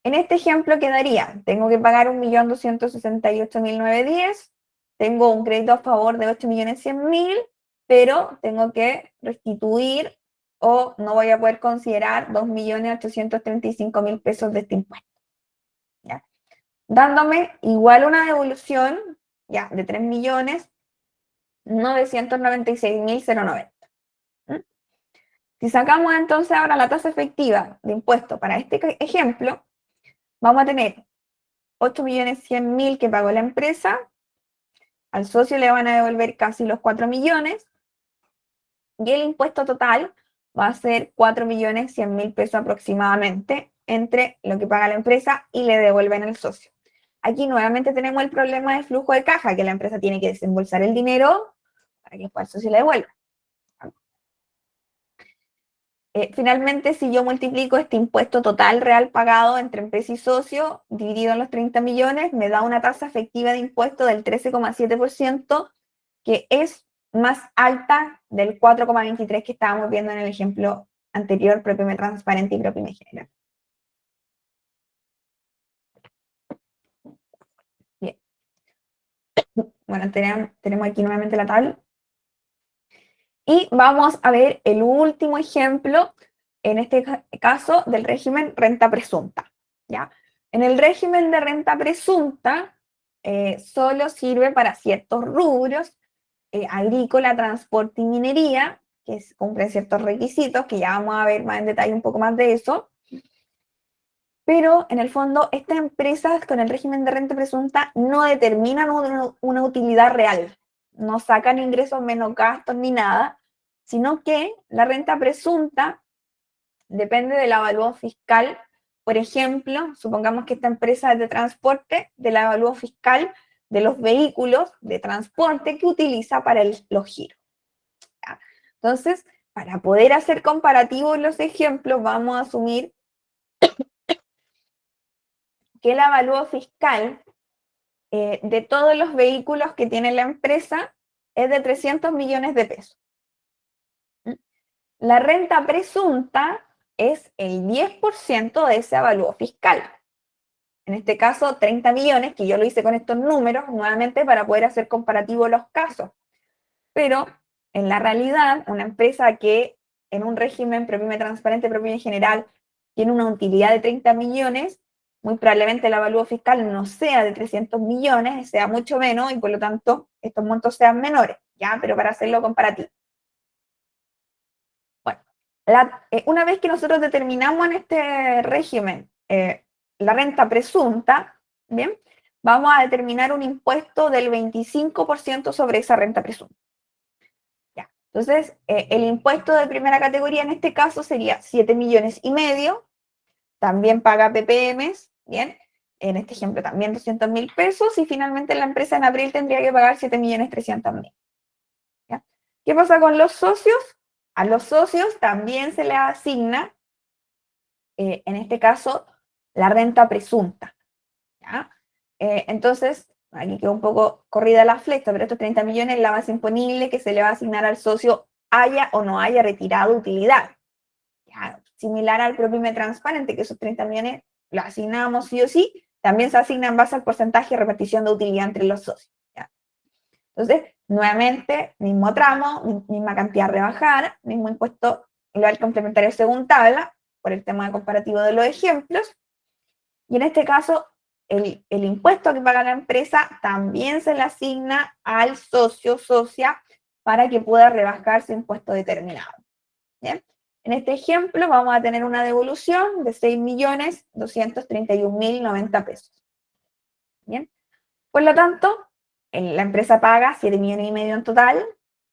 En este ejemplo quedaría, tengo que pagar 1.268.910, tengo un crédito a favor de 8.100.000, pero tengo que restituir o no voy a poder considerar 2.835.000 pesos de este impuesto. ¿Ya? Dándome igual una devolución ya, de 3.996.090. ¿Mm? Si sacamos entonces ahora la tasa efectiva de impuesto para este ejemplo, vamos a tener 8.100.000 que pagó la empresa, al socio le van a devolver casi los 4 millones, y el impuesto total va a ser 4.100.000 pesos aproximadamente entre lo que paga la empresa y le devuelven al socio. Aquí nuevamente tenemos el problema del flujo de caja, que la empresa tiene que desembolsar el dinero para que después el socio le devuelva. Finalmente, si yo multiplico este impuesto total real pagado entre empresa y socio, dividido en los 30 millones, me da una tasa efectiva de impuesto del 13,7%, que es más alta del 4,23% que estábamos viendo en el ejemplo anterior, ProPyme transparente y ProPyme general. Bien. Bueno, tenemos aquí nuevamente la tabla. Y vamos a ver el último ejemplo, en este caso, del régimen renta presunta. ¿Ya? En el régimen de renta presunta, solo sirve para ciertos rubros, agrícola, transporte y minería, que cumplen ciertos requisitos, que ya vamos a ver más en detalle un poco más de eso. Pero en el fondo, estas empresas con el régimen de renta presunta no determinan una utilidad real, no sacan ingresos menos gastos ni nada, sino que la renta presunta depende del avalúo fiscal. Por ejemplo, supongamos que esta empresa es de transporte, del avalúo fiscal de los vehículos de transporte que utiliza para los giros. ¿Ya? Entonces, para poder hacer comparativos los ejemplos, vamos a asumir que el avalúo fiscal de todos los vehículos que tiene la empresa es de 300 millones de pesos. La renta presunta es el 10% de ese avalúo fiscal. En este caso, 30 millones, que yo lo hice con estos números, nuevamente para poder hacer comparativos los casos. Pero, en la realidad, una empresa que en un régimen ProPyme transparente, ProPyme general, tiene una utilidad de 30 millones, muy probablemente el avalúo fiscal no sea de 300 millones, sea mucho menos, y por lo tanto, estos montos sean menores, ¿ya? Pero para hacerlo comparativo. Bueno, una vez que nosotros determinamos en este régimen la renta presunta, ¿bien? Vamos a determinar un impuesto del 25% sobre esa renta presunta. Ya. Entonces, el impuesto de primera categoría en este caso sería 7,5 millones. También paga PPMs, ¿bien? En este ejemplo también 200.000 pesos, y finalmente la empresa en abril tendría que pagar 7,300,000. ¿Ya? ¿Qué pasa con los socios? A los socios también se les asigna, en este caso, la renta presunta. ¿Ya? Entonces, aquí quedó un poco corrida la flecha, pero estos 30 millones es la base imponible que se le va a asignar al socio, haya o no haya retirado utilidad. ¿Ya? Similar al ProPyme transparente, que esos 30 millones lo asignamos sí o sí, también se asignan en base al porcentaje de repartición de utilidad entre los socios. ¿Ya? Entonces, nuevamente, mismo tramo, misma cantidad a rebajar, mismo impuesto global complementario según tabla, por el tema comparativo de los ejemplos, y en este caso, el impuesto que paga la empresa también se le asigna al socio, socia, para que pueda rebajar su impuesto determinado. ¿Bien? En este ejemplo vamos a tener una devolución de 6.231.090 pesos. ¿Bien? Por lo tanto, la empresa paga 7,5 millones en total,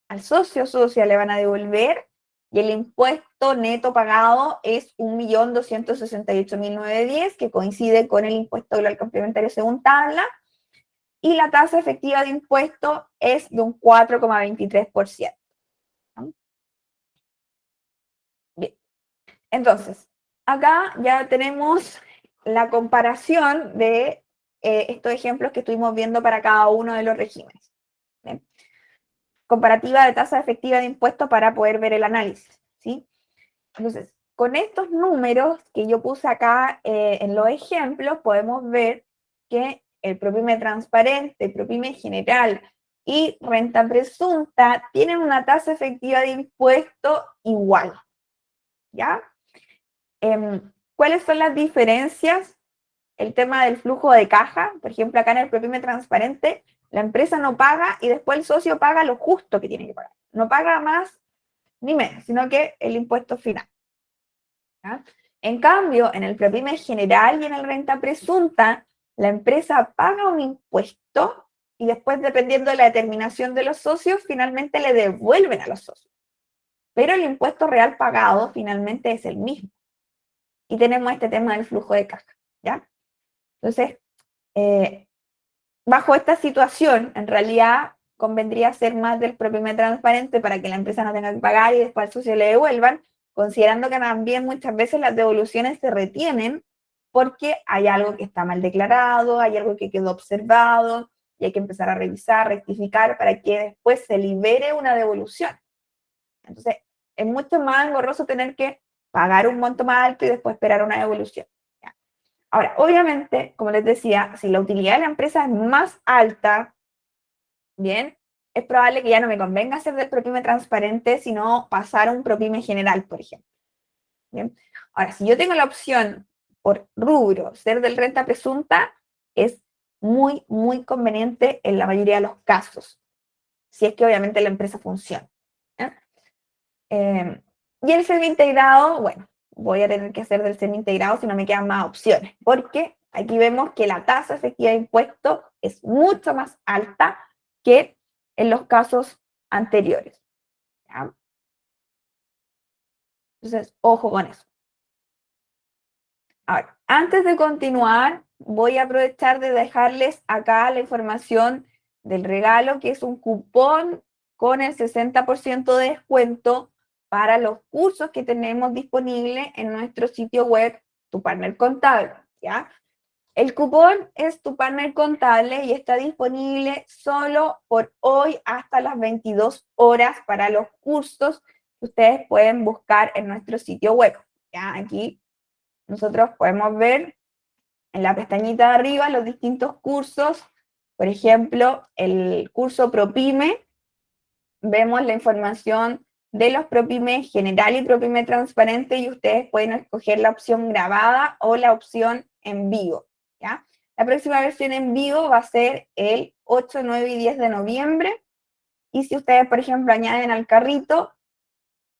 al socio, socia le van a devolver, y el impuesto neto pagado es 1.268.910, que coincide con el impuesto global complementario según tabla, y la tasa efectiva de impuesto es de un 4,23%. Bien. Entonces, acá ya tenemos la comparación de estos ejemplos que estuvimos viendo para cada uno de los regímenes. ¿Bien? Comparativa de tasa efectiva de impuestos para poder ver el análisis, ¿sí? Entonces, con estos números que yo puse acá en los ejemplos, podemos ver que el PROPYME transparente, PROPYME general y renta presunta tienen una tasa efectiva de impuesto igual, ¿ya? ¿Cuáles son las diferencias? El tema del flujo de caja, por ejemplo, acá en el PROPYME transparente, la empresa no paga y después el socio paga lo justo que tiene que pagar. No paga más ni menos, sino que el impuesto final. ¿Ya? En cambio, en el PROPYME general y en el renta presunta, la empresa paga un impuesto y después, dependiendo de la determinación de los socios, finalmente le devuelven a los socios. Pero el impuesto real pagado finalmente es el mismo. Y tenemos este tema del flujo de caja, ¿ya? Entonces, bajo esta situación, en realidad convendría ser más del PROPYME transparente para que la empresa no tenga que pagar y después al socio le devuelvan, considerando que también muchas veces las devoluciones se retienen porque hay algo que está mal declarado, hay algo que quedó observado y hay que empezar a revisar, rectificar para que después se libere una devolución. Entonces, es mucho más engorroso tener que pagar un monto más alto y después esperar una devolución. ¿Ya? Ahora, obviamente, como les decía, si la utilidad de la empresa es más alta, bien, es probable que ya no me convenga hacer del PROPYME transparente, sino pasar a un PROPYME general, por ejemplo. Bien. Ahora, si yo tengo la opción por rubro, ser del renta presunta, es muy, muy conveniente en la mayoría de los casos, si es que obviamente la empresa funciona. Y el semi-integrado, bueno, voy a tener que hacer del semi-integrado si no me quedan más opciones, porque aquí vemos que la tasa efectiva de impuesto es mucho más alta que en los casos anteriores. ¿Ya? Entonces, ojo con eso. Ahora, antes de continuar, voy a aprovechar de dejarles acá la información del regalo, que es un cupón con el 60% de descuento para los cursos que tenemos disponibles en nuestro sitio web, Tu Partner Contable, ¿ya? El cupón es Tu Partner Contable y está disponible solo por hoy hasta las 22 horas para los cursos que ustedes pueden buscar en nuestro sitio web, ¿ya? Aquí nosotros podemos ver en la pestañita de arriba los distintos cursos. Por ejemplo, el curso PROPYME, vemos la información de los PROPYME general y PROPYME transparente y ustedes pueden escoger la opción grabada o la opción en vivo, ¿ya? La próxima versión en vivo va a ser el 8, 9 y 10 de noviembre. Y si ustedes, por ejemplo, añaden al carrito,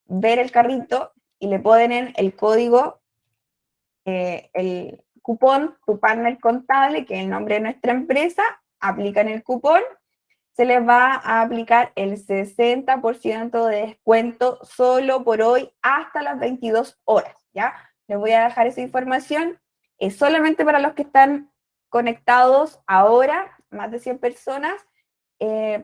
ver el carrito y le ponen el código, el cupón Tu Partner Contable, que es el nombre de nuestra empresa, aplican el cupón, se les va a aplicar el 60% de descuento solo por hoy hasta las 22 horas, ¿ya? Les voy a dejar esa información, es solamente para los que están conectados ahora, más de 100 personas,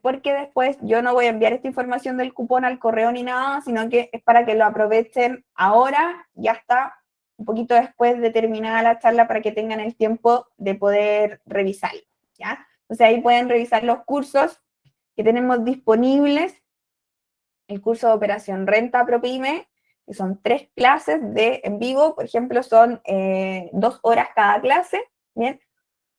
porque después yo no voy a enviar esta información del cupón al correo ni nada, sino que es para que lo aprovechen ahora, ya está, un poquito después de terminada la charla para que tengan el tiempo de poder revisarlo, ¿ya? Entonces ahí pueden revisar los cursos que tenemos disponibles, el curso de Operación Renta PROPYME, que son 3 clases en vivo, por ejemplo, son 2 horas cada clase, ¿bien?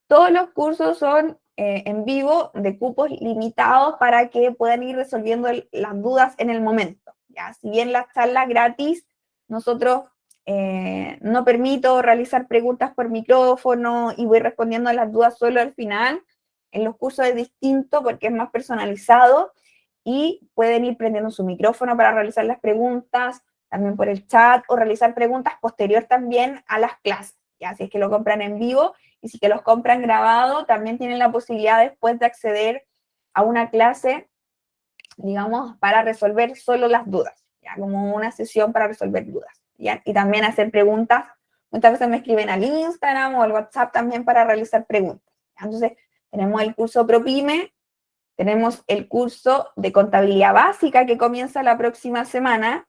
Todos los cursos son en vivo, de cupos limitados para que puedan ir resolviendo las dudas en el momento, ¿ya? Si bien las charlas gratis, nosotros no permito realizar preguntas por micrófono y voy respondiendo a las dudas solo al final. En los cursos es distinto porque es más personalizado y pueden ir prendiendo su micrófono para realizar las preguntas, también por el chat, o realizar preguntas posterior también a las clases, ¿ya? Si es que lo compran en vivo, y si que los compran grabado, también tienen la posibilidad después de acceder a una clase, digamos, para resolver solo las dudas, ¿ya? Como una sesión para resolver dudas, ¿ya? Y también hacer preguntas. Muchas veces me escriben al Instagram o al WhatsApp también para realizar preguntas, ¿ya? Entonces, tenemos el curso PROPYME, tenemos el curso de contabilidad básica que comienza la próxima semana,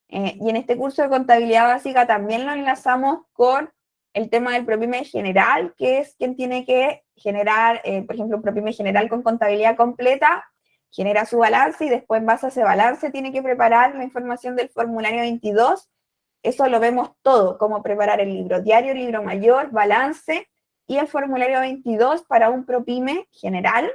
Y en este curso de contabilidad básica también lo enlazamos con el tema del ProPyme general, que es quien tiene que generar, por ejemplo, un ProPyme general con contabilidad completa, genera su balance y después en base a ese balance tiene que preparar la información del formulario 22. Eso lo vemos todo, cómo preparar el libro diario, libro mayor, balance y el formulario 22 para un ProPyme general,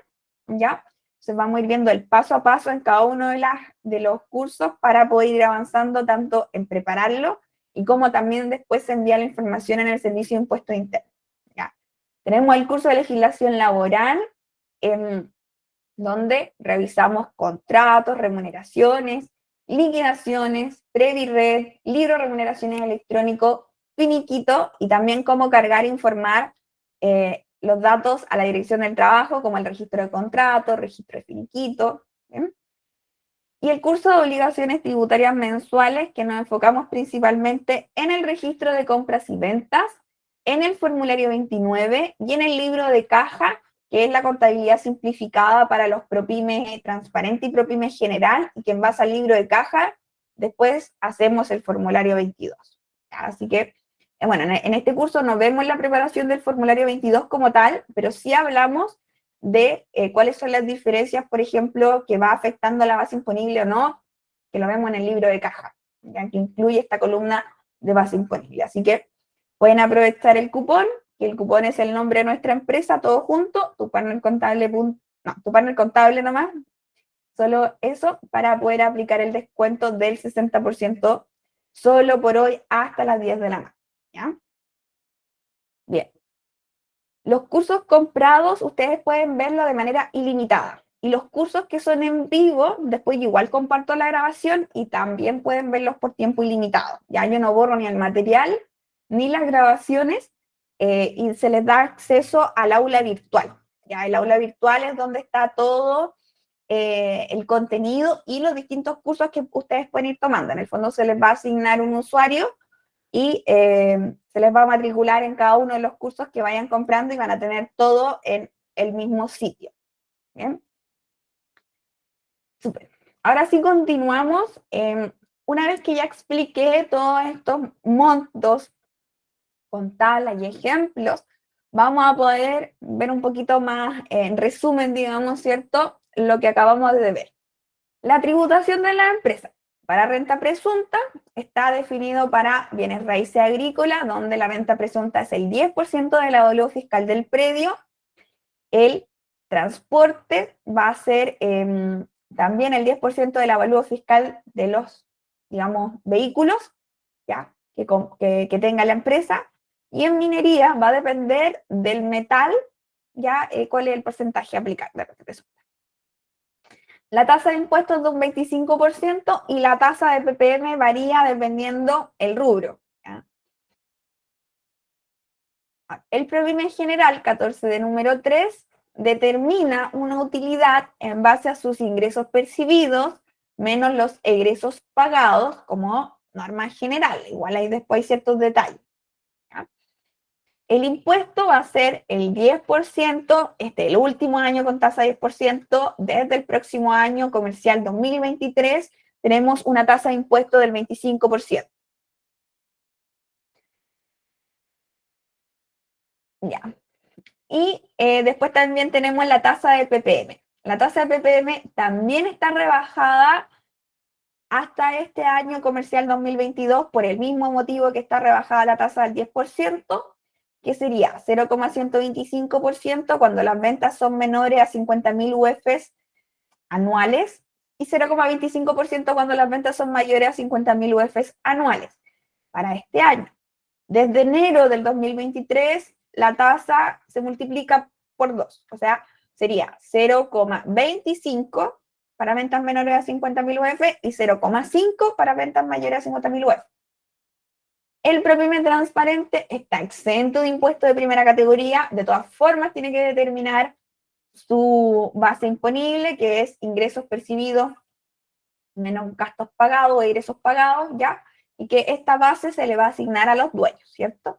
¿ya? Entonces vamos a ir viendo el paso a paso en cada uno de los cursos para poder ir avanzando tanto en prepararlo y como también después enviar la información en el servicio de impuestos internos. ¿Ya? Tenemos el curso de legislación laboral, donde revisamos contratos, remuneraciones, liquidaciones, Previred, libro de remuneraciones electrónico, finiquito y también cómo cargar e informar los datos a la dirección del trabajo, como el registro de contrato, registro de finiquito. ¿Bien? Y el curso de obligaciones tributarias mensuales, que nos enfocamos principalmente en el registro de compras y ventas, en el formulario 29 y en el libro de caja, que es la contabilidad simplificada para los ProPyme transparente y ProPyme general, y que en base al libro de caja, después hacemos el formulario 22. Así que, bueno, en este curso no vemos la preparación del formulario 22 como tal, pero sí hablamos de cuáles son las diferencias, por ejemplo, que va afectando la base imponible o no, que lo vemos en el libro de caja, ya que incluye esta columna de base imponible. Así que pueden aprovechar el cupón, que el cupón es el nombre de nuestra empresa, todo junto, tu partner contable, no, tu partner contable nomás, solo eso, para poder aplicar el descuento del 60% solo por hoy hasta las 10 de la mañana. ¿Ya? Bien. Los cursos comprados, ustedes pueden verlo de manera ilimitada. Y los cursos que son en vivo, después igual comparto la grabación y también pueden verlos por tiempo ilimitado. Ya yo no borro ni el material ni las grabaciones y se les da acceso al aula virtual. Ya el aula virtual es donde está todo el contenido y los distintos cursos que ustedes pueden ir tomando. En el fondo se les va a asignar un usuario y se les va a matricular en cada uno de los cursos que vayan comprando y van a tener todo en el mismo sitio. ¿Bien? Súper. Ahora sí continuamos. Una vez que ya expliqué todos estos montos con tablas y ejemplos, vamos a poder ver un poquito más en resumen, digamos, ¿cierto? Lo que acabamos de ver. La tributación de la empresa. Para renta presunta está definido para bienes raíces agrícolas, donde la renta presunta es el 10% del avalúo fiscal del predio. El transporte va a ser también el 10% del avalúo fiscal de los, digamos, vehículos, ¿ya? Que tenga la empresa. Y en minería va a depender del metal, ¿ya? ¿Cuál es el porcentaje a aplicar de renta presunta? La tasa de impuestos es de un 25% y la tasa de PPM varía dependiendo el rubro. ¿Ya? El ProPyme general 14 de número 3 determina una utilidad en base a sus ingresos percibidos menos los egresos pagados como norma general. Igual ahí después hay ciertos detalles. ¿Ya? El impuesto va a ser el 10%, el último año con tasa de 10%, desde el próximo año comercial 2023 tenemos una tasa de impuesto del 25%. Ya. Y después también tenemos la tasa de PPM. La tasa de PPM también está rebajada hasta este año comercial 2022 por el mismo motivo que está rebajada la tasa del 10%, que sería 0,125% cuando las ventas son menores a 50.000 UFs anuales y 0,25% cuando las ventas son mayores a 50.000 UFs anuales para este año. Desde enero del 2023, la tasa se multiplica por 2, o sea, sería 0,25 para ventas menores a 50.000 UF y 0,5 para ventas mayores a 50.000 UF. El ProPyme transparente está exento de impuestos de primera categoría, de todas formas tiene que determinar su base imponible, que es ingresos percibidos menos gastos pagados e ingresos pagados, ¿ya? Y que esta base se le va a asignar a los dueños, ¿cierto?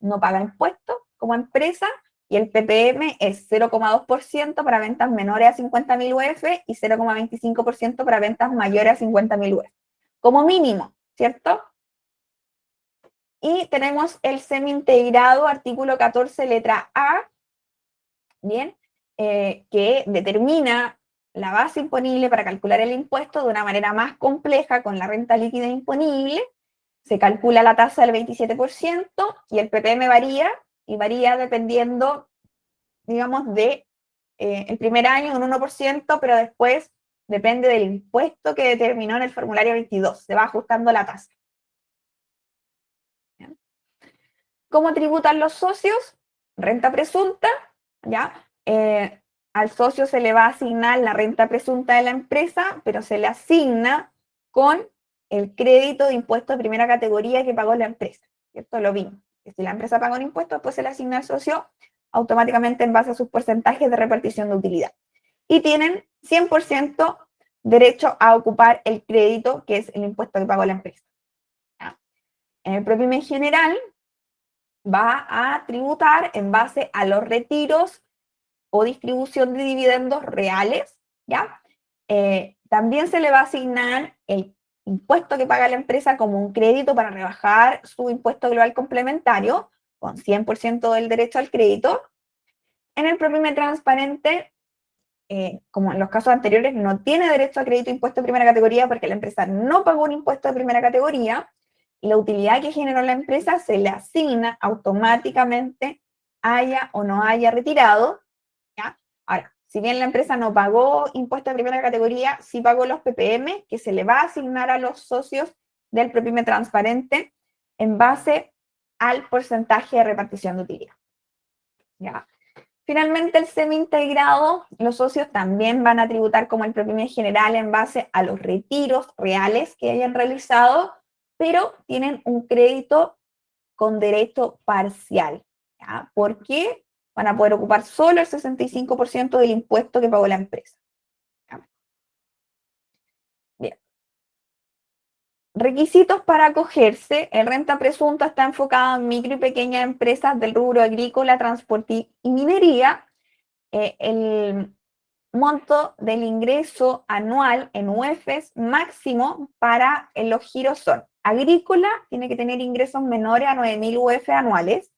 No paga impuestos como empresa y el PPM es 0,2% para ventas menores a 50.000 UF y 0,25% para ventas mayores a 50.000 UF. Como mínimo, ¿cierto? Y tenemos el semi-integrado, artículo 14, letra A, ¿bien? Que determina la base imponible para calcular el impuesto de una manera más compleja con la renta líquida imponible. Se calcula la tasa del 27% y el PPM varía, y varía dependiendo, digamos, de el primer año un 1%, pero después depende del impuesto que determinó en el formulario 22, se va ajustando la tasa. ¿Bien? ¿Cómo tributan los socios? Renta presunta, ¿ya? Al socio se le va a asignar la renta presunta de la empresa, pero se le asigna con el crédito de impuesto de primera categoría que pagó la empresa, ¿cierto? Lo mismo, que si la empresa paga un impuesto, después se le asigna al socio automáticamente en base a sus porcentajes de repartición de utilidad. Y tienen 100% derecho a ocupar el crédito, que es el impuesto que pagó la empresa. ¿Ya? En el PROPYME general va a tributar en base a los retiros o distribución de dividendos reales, ¿ya? También se le va a asignar el impuesto que paga la empresa como un crédito para rebajar su impuesto global complementario, con 100% del derecho al crédito. En el PROPYME transparente, como en los casos anteriores, no tiene derecho a crédito de impuesto de primera categoría porque la empresa no pagó un impuesto de primera categoría, y la utilidad que generó la empresa se le asigna automáticamente, haya o no haya retirado, ¿ya? Ahora, si bien la empresa no pagó impuesto de primera categoría, sí pagó los PPM, que se le va a asignar a los socios del PROPYME transparente en base al porcentaje de repartición de utilidad, ¿ya? Finalmente, el semi-integrado, los socios también van a tributar como el PROPYME general en base a los retiros reales que hayan realizado, pero tienen un crédito con derecho parcial, ¿ya? ¿Por qué? Van a poder ocupar solo el 65% del impuesto que pagó la empresa. ¿Ya? Bien. Requisitos para acogerse. El renta presunta está enfocado en micro y pequeñas empresas del rubro agrícola, transporte y minería. El monto del ingreso anual en UEFs máximo para los giros son: agrícola tiene que tener ingresos menores a 9.000 UF anuales,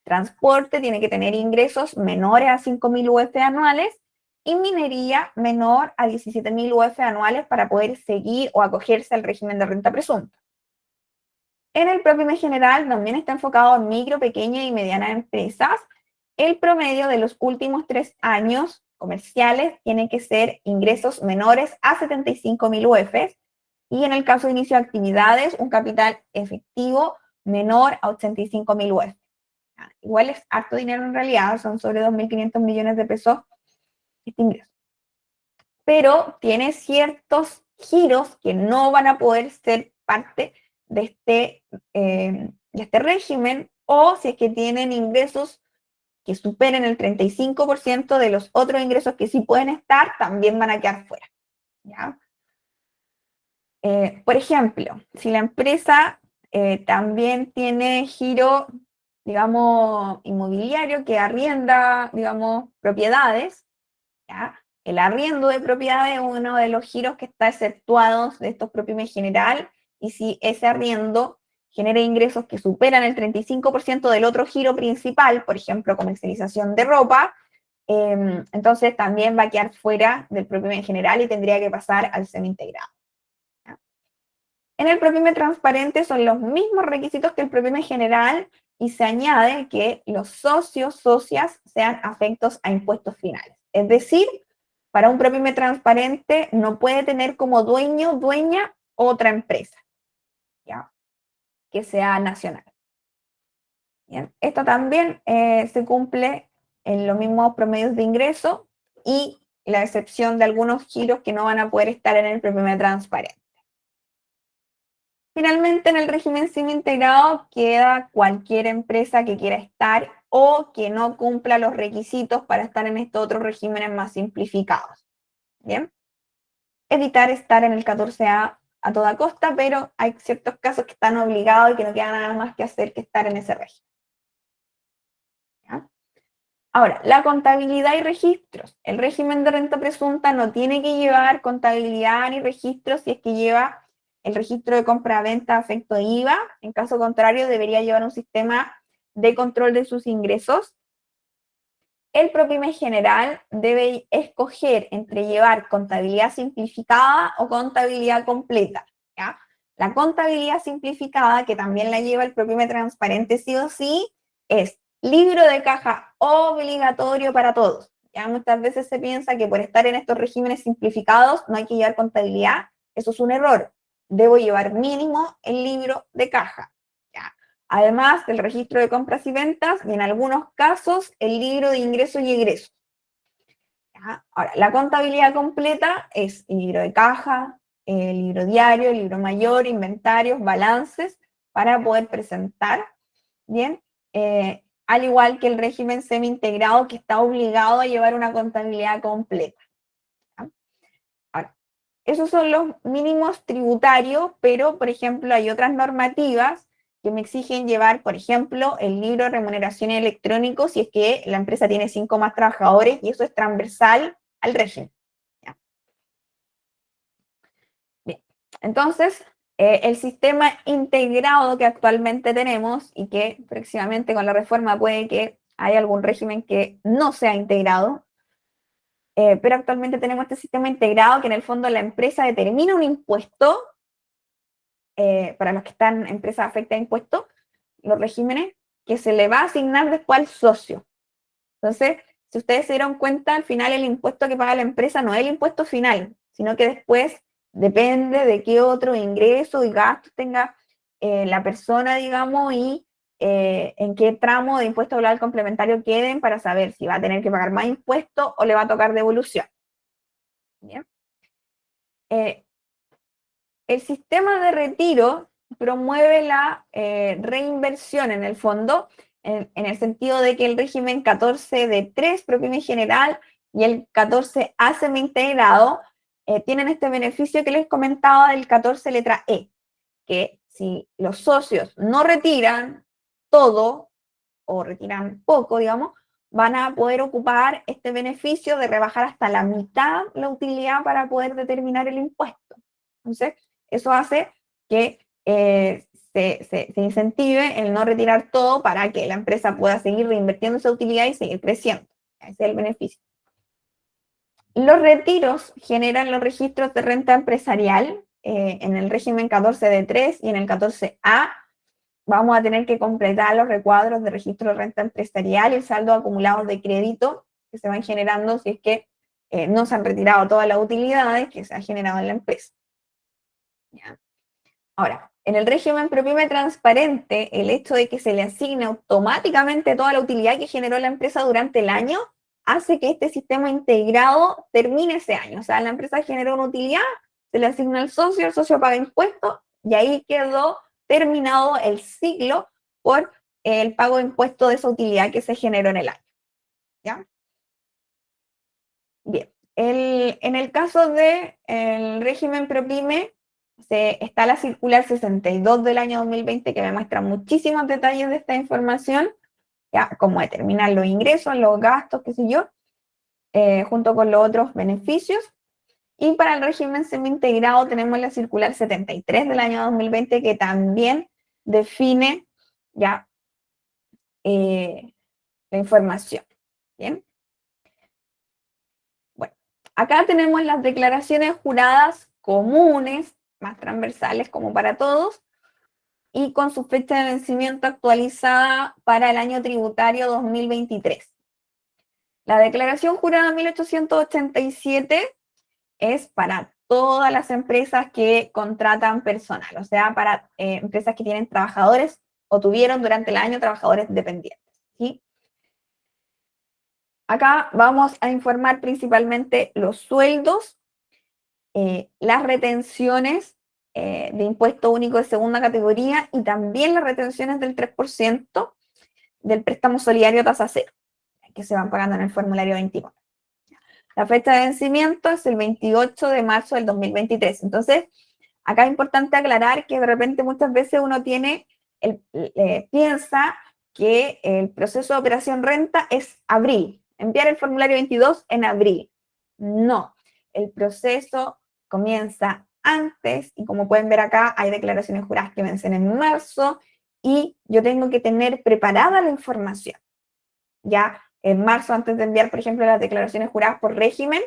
transporte tiene que tener ingresos menores a 5.000 UF anuales, y minería menor a 17.000 UF anuales para poder seguir o acogerse al régimen de renta presunta. En el PROPYME general también está enfocado en micro, pequeñas y medianas empresas. El promedio de los últimos 3 años comerciales tiene que ser ingresos menores a 75.000 UFs, y en el caso de inicio de actividades, un capital efectivo menor a 85.000 UF. Igual es harto dinero en realidad, son sobre 2.500 millones de pesos este ingreso. Pero tiene ciertos giros que no van a poder ser parte de este régimen, o si es que tienen ingresos que superen el 35% de los otros ingresos que sí pueden estar, también van a quedar fuera, ¿ya? Por ejemplo, si la empresa también tiene giro, digamos, inmobiliario, que arrienda, digamos, propiedades, ¿ya? El arriendo de propiedades es uno de los giros que está exceptuado de estos PROPYME general, y si ese arriendo genera ingresos que superan el 35% del otro giro principal, por ejemplo, comercialización de ropa, entonces también va a quedar fuera del PROPYME general y tendría que pasar al semi-integrado. En el PROPYME transparente son los mismos requisitos que el PROPYME general, y se añade que los socios, socias, sean afectos a impuestos finales. Es decir, para un PROPYME transparente no puede tener como dueño, dueña, otra empresa, ¿ya? Que sea nacional. Bien. Esto también se cumple en los mismos promedios de ingreso, y la excepción de algunos giros que no van a poder estar en el PROPYME transparente. Finalmente, en el régimen semi-integrado queda cualquier empresa que quiera estar o que no cumpla los requisitos para estar en estos otros regímenes más simplificados. ¿Bien? Evitar estar en el 14A a toda costa, pero hay ciertos casos que están obligados y que no queda nada más que hacer que estar en ese régimen. ¿Ya? Ahora, la contabilidad y registros. El régimen de renta presunta no tiene que llevar contabilidad ni registros si es que lleva el registro de compra-venta afecto IVA. En caso contrario, debería llevar un sistema de control de sus ingresos. El ProPyme general debe escoger entre llevar contabilidad simplificada o contabilidad completa, ¿ya? La contabilidad simplificada, que también la lleva el ProPyme transparente sí o sí, es libro de caja obligatorio para todos. Ya muchas veces se piensa que por estar en estos regímenes simplificados no hay que llevar contabilidad. Eso es un error. Debo llevar mínimo el libro de caja. ¿Ya? Además del registro de compras y ventas, y en algunos casos el libro de ingresos y egresos. ¿Ya? Ahora, la contabilidad completa es el libro de caja, el libro diario, el libro mayor, inventarios, balances, para poder presentar, ¿bien? Al igual que el régimen semi-integrado, que está obligado a llevar una contabilidad completa. ¿Ya? Ahora, esos son los mínimos tributarios, pero, por ejemplo, hay otras normativas que me exigen llevar, por ejemplo, el libro de remuneración electrónico si es que la empresa tiene 5 más trabajadores y eso es transversal al régimen. ¿Ya? Bien, entonces, el sistema integrado que actualmente tenemos y que próximamente con la reforma puede que haya algún régimen que no sea integrado, pero actualmente tenemos este sistema integrado que en el fondo la empresa determina un impuesto para los que están en empresas afectas a impuestos, los regímenes, que se le va a asignar después al socio. Entonces, si ustedes se dieron cuenta, al final el impuesto que paga la empresa no es el impuesto final, sino que después depende de qué otro ingreso y gastos tenga la persona, digamos, y en qué tramo de impuesto global complementario queden para saber si va a tener que pagar más impuestos o le va a tocar devolución. ¿Bien? El sistema de retiro promueve la reinversión en el fondo, en el sentido de que el régimen 14 de 3 ProPyme general y el 14A semi-integrado tienen este beneficio que les comentaba del 14 letra E, que si los socios no retiran todo o retiran poco, digamos, van a poder ocupar este beneficio de rebajar hasta la mitad la utilidad para poder determinar el impuesto. Entonces, eso hace que se incentive el no retirar todo para que la empresa pueda seguir reinvirtiendo esa utilidad y seguir creciendo. Ese es el beneficio. Los retiros generan los registros de renta empresarial en el régimen 14 de 3 y en el 14A. Vamos a tener que completar los recuadros de registro de renta empresarial y el saldo acumulado de crédito que se van generando si es que no se han retirado todas las utilidades que se han generado en la empresa. ¿Ya? Ahora, en el régimen ProPyme transparente, el hecho de que se le asigne automáticamente toda la utilidad que generó la empresa durante el año hace que este sistema integrado termine ese año. O sea, la empresa generó una utilidad, se le asigna al socio, el socio paga impuestos y ahí quedó terminado el ciclo por el pago de impuestos de esa utilidad que se generó en el año. ¿Ya? Bien. En el caso del régimen ProPyme, está la circular 62 del año 2020 que me muestra muchísimos detalles de esta información, ya cómo determinar los ingresos, los gastos, qué sé yo, junto con los otros beneficios. Y para el régimen semi-integrado tenemos la circular 73 del año 2020 que también define ya la información. Bien. Bueno, acá tenemos las declaraciones juradas comunes, más transversales como para todos, y con su fecha de vencimiento actualizada para el año tributario 2023. La declaración jurada 1887 es para todas las empresas que contratan personal, o sea, para empresas que tienen trabajadores o tuvieron durante el año trabajadores dependientes. ¿Sí? Acá vamos a informar principalmente los sueldos, las retenciones de impuesto único de segunda categoría y también las retenciones del 3% del préstamo solidario tasa cero, que se van pagando en el formulario 29. La fecha de vencimiento es el 28 de marzo del 2023. Entonces, acá es importante aclarar que de repente muchas veces uno piensa que el proceso de operación renta es abril, enviar el formulario 22 en abril. No, el proceso comienza antes, y como pueden ver acá, hay declaraciones juradas que vencen en marzo, y yo tengo que tener preparada la información. Ya en marzo, antes de enviar, por ejemplo, las declaraciones juradas por régimen,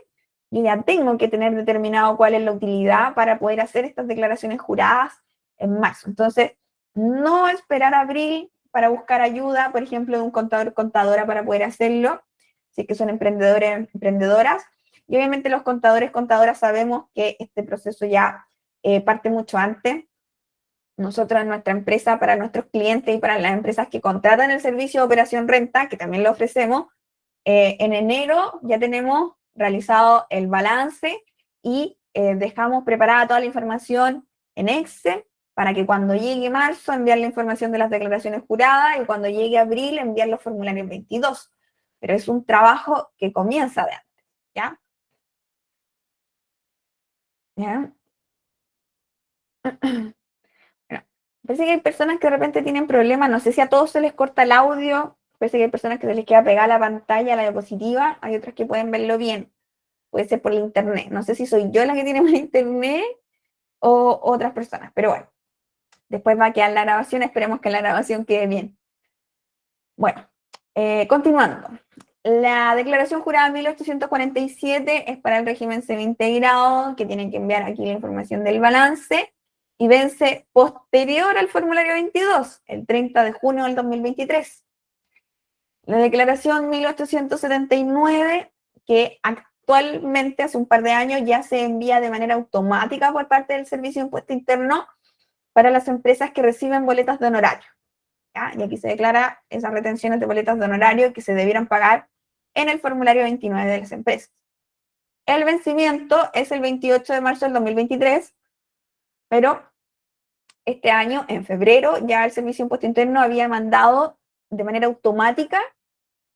yo ya tengo que tener determinado cuál es la utilidad para poder hacer estas declaraciones juradas en marzo. Entonces, no esperar a abril para buscar ayuda, por ejemplo, de un contador o contadora para poder hacerlo, si es que son emprendedores, emprendedoras. Y obviamente los contadores, contadoras sabemos que este proceso ya parte mucho antes. Nosotros en nuestra empresa, para nuestros clientes y para las empresas que contratan el servicio de operación renta, que también lo ofrecemos, en enero ya tenemos realizado el balance y dejamos preparada toda la información en Excel para que cuando llegue marzo enviar la información de las declaraciones juradas y cuando llegue abril enviar los formularios 22. Pero es un trabajo que comienza de antes, ¿ya? ¿Ya? Bueno, parece que hay personas que de repente tienen problemas, no sé si a todos se les corta el audio, parece que hay personas que se les queda pegada la pantalla, la diapositiva, hay otras que pueden verlo bien, puede ser por el internet, no sé si soy yo la que tiene mal internet o otras personas, pero bueno, después va a quedar la grabación, esperemos que la grabación quede bien. Bueno, continuando. La declaración jurada 1847 es para el régimen semi-integrado, que tienen que enviar aquí la información del balance, y vence posterior al formulario 22, el 30 de junio del 2023. La declaración 1879, que actualmente hace un par de años ya se envía de manera automática por parte del Servicio de Impuesto Interno para las empresas que reciben boletas de honorario. ¿Ya? Y aquí se declara esas retenciones de boletas de honorario que se debieran pagar en el formulario 29 de las empresas. El vencimiento es el 28 de marzo del 2023, pero este año, en febrero, ya el Servicio de Impuesto Interno había mandado de manera automática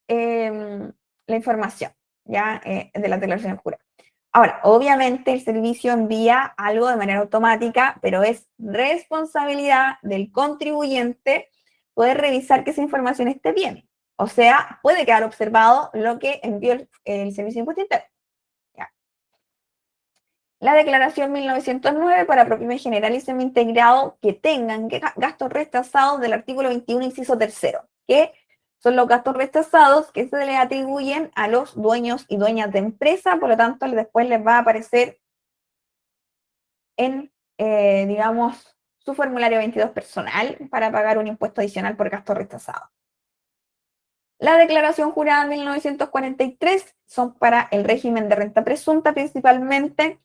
la información ya de las declaraciones juradas. Ahora, obviamente el servicio envía algo de manera automática, pero es responsabilidad del contribuyente poder revisar que esa información esté bien. O sea, puede quedar observado lo que envió el Servicio de Impuesto Interno. ¿Ya? La declaración 1909 para ProPyme general y semi-integrado que tengan gastos retrasados del artículo 21, inciso tercero, que son los gastos retrasados que se le atribuyen a los dueños y dueñas de empresa, por lo tanto, después les va a aparecer en, digamos, su formulario 22 personal para pagar un impuesto adicional por gasto retrasado. La declaración jurada 1943 son para el régimen de renta presunta principalmente,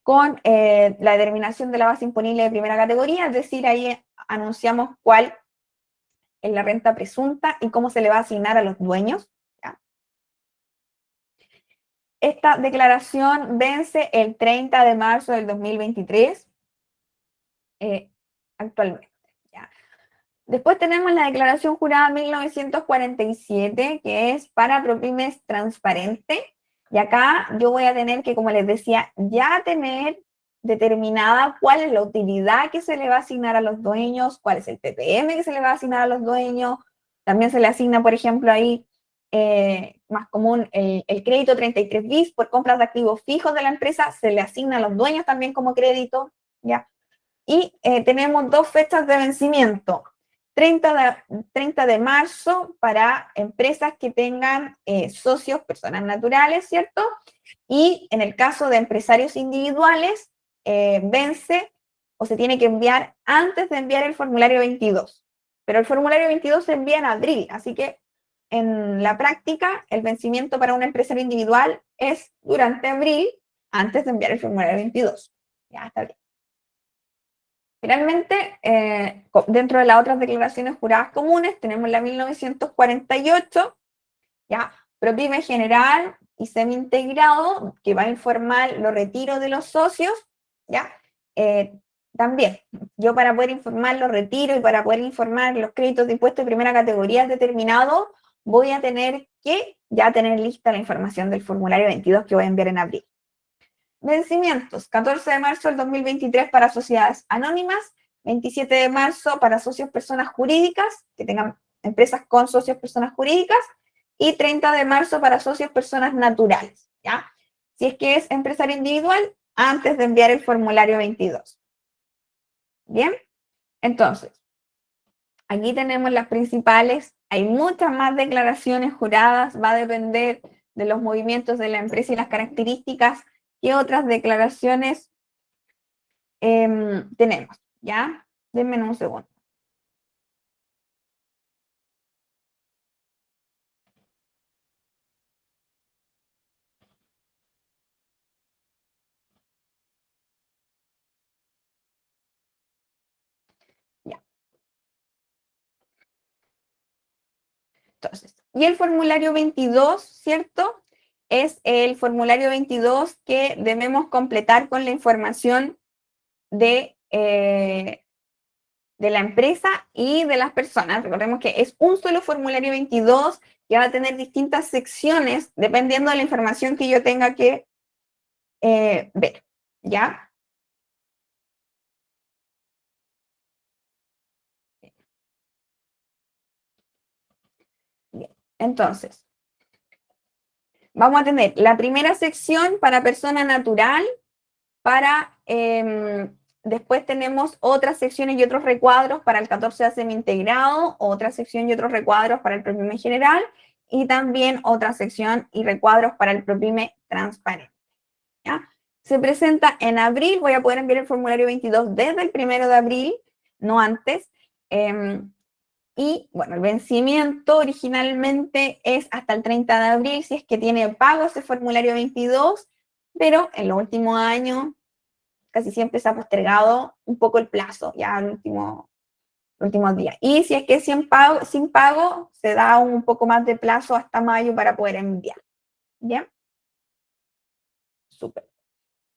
con la determinación de la base imponible de primera categoría, es decir, ahí anunciamos cuál es la renta presunta y cómo se le va a asignar a los dueños. ¿Ya? Esta declaración vence el 30 de marzo del 2023, actualmente. ¿Ya? Después tenemos la declaración jurada 1947, que es para ProPymes transparente. Y acá yo voy a tener que, como les decía, ya tener determinada cuál es la utilidad que se le va a asignar a los dueños, cuál es el PPM que se le va a asignar a los dueños. También se le asigna, por ejemplo, ahí más común el crédito 33 bis por compras de activos fijos de la empresa, se le asigna a los dueños también como crédito, ¿ya? Y tenemos dos fechas de vencimiento. 30 de marzo para empresas que tengan socios, personas naturales, ¿cierto? Y en el caso de empresarios individuales, vence o se tiene que enviar antes de enviar el formulario 22. Pero el formulario 22 se envía en abril, así que en la práctica el vencimiento para un empresario individual es durante abril, antes de enviar el formulario 22. Ya está bien. Finalmente, dentro de las otras declaraciones juradas comunes, tenemos la 1948, ya, ProPyme general y semi-integrado, que va a informar los retiros de los socios, ya. También, yo para poder informar los retiros y para poder informar los créditos de impuestos de primera categoría determinados, voy a tener que ya tener lista la información del formulario 22 que voy a enviar en abril. Vencimientos, 14 de marzo del 2023 para sociedades anónimas, 27 de marzo para socios personas jurídicas, que tengan empresas con socios personas jurídicas, y 30 de marzo para socios personas naturales, ¿ya? Si es que es empresario individual, antes de enviar el formulario 22. Bien, entonces, aquí tenemos las principales. Hay muchas más declaraciones juradas, va a depender de los movimientos de la empresa y las características que otras declaraciones tenemos, ¿ya? Denme un segundo. Ya. Entonces, y el formulario 22, ¿cierto? Es el formulario 22 que debemos completar con la información de la empresa y de las personas. Recordemos que es un solo formulario 22 que va a tener distintas secciones dependiendo de la información que yo tenga que ver, ¿ya? Bien. Entonces, vamos a tener la primera sección para persona natural, para después tenemos otras secciones y otros recuadros para el 14A semi-integrado, otra sección y otros recuadros para el PROPYME general, y también otra sección y recuadros para el PROPYME transparente. ¿Ya? Se presenta en abril, voy a poder enviar el formulario 22 desde el 1 de abril, no antes. Y bueno, el vencimiento originalmente es hasta el 30 de abril, si es que tiene pago ese formulario 22, pero en los últimos años casi siempre se ha postergado un poco el plazo, ya en los últimos días. Y si es que es sin pago, se da un poco más de plazo hasta mayo para poder enviar. ¿Bien? Súper.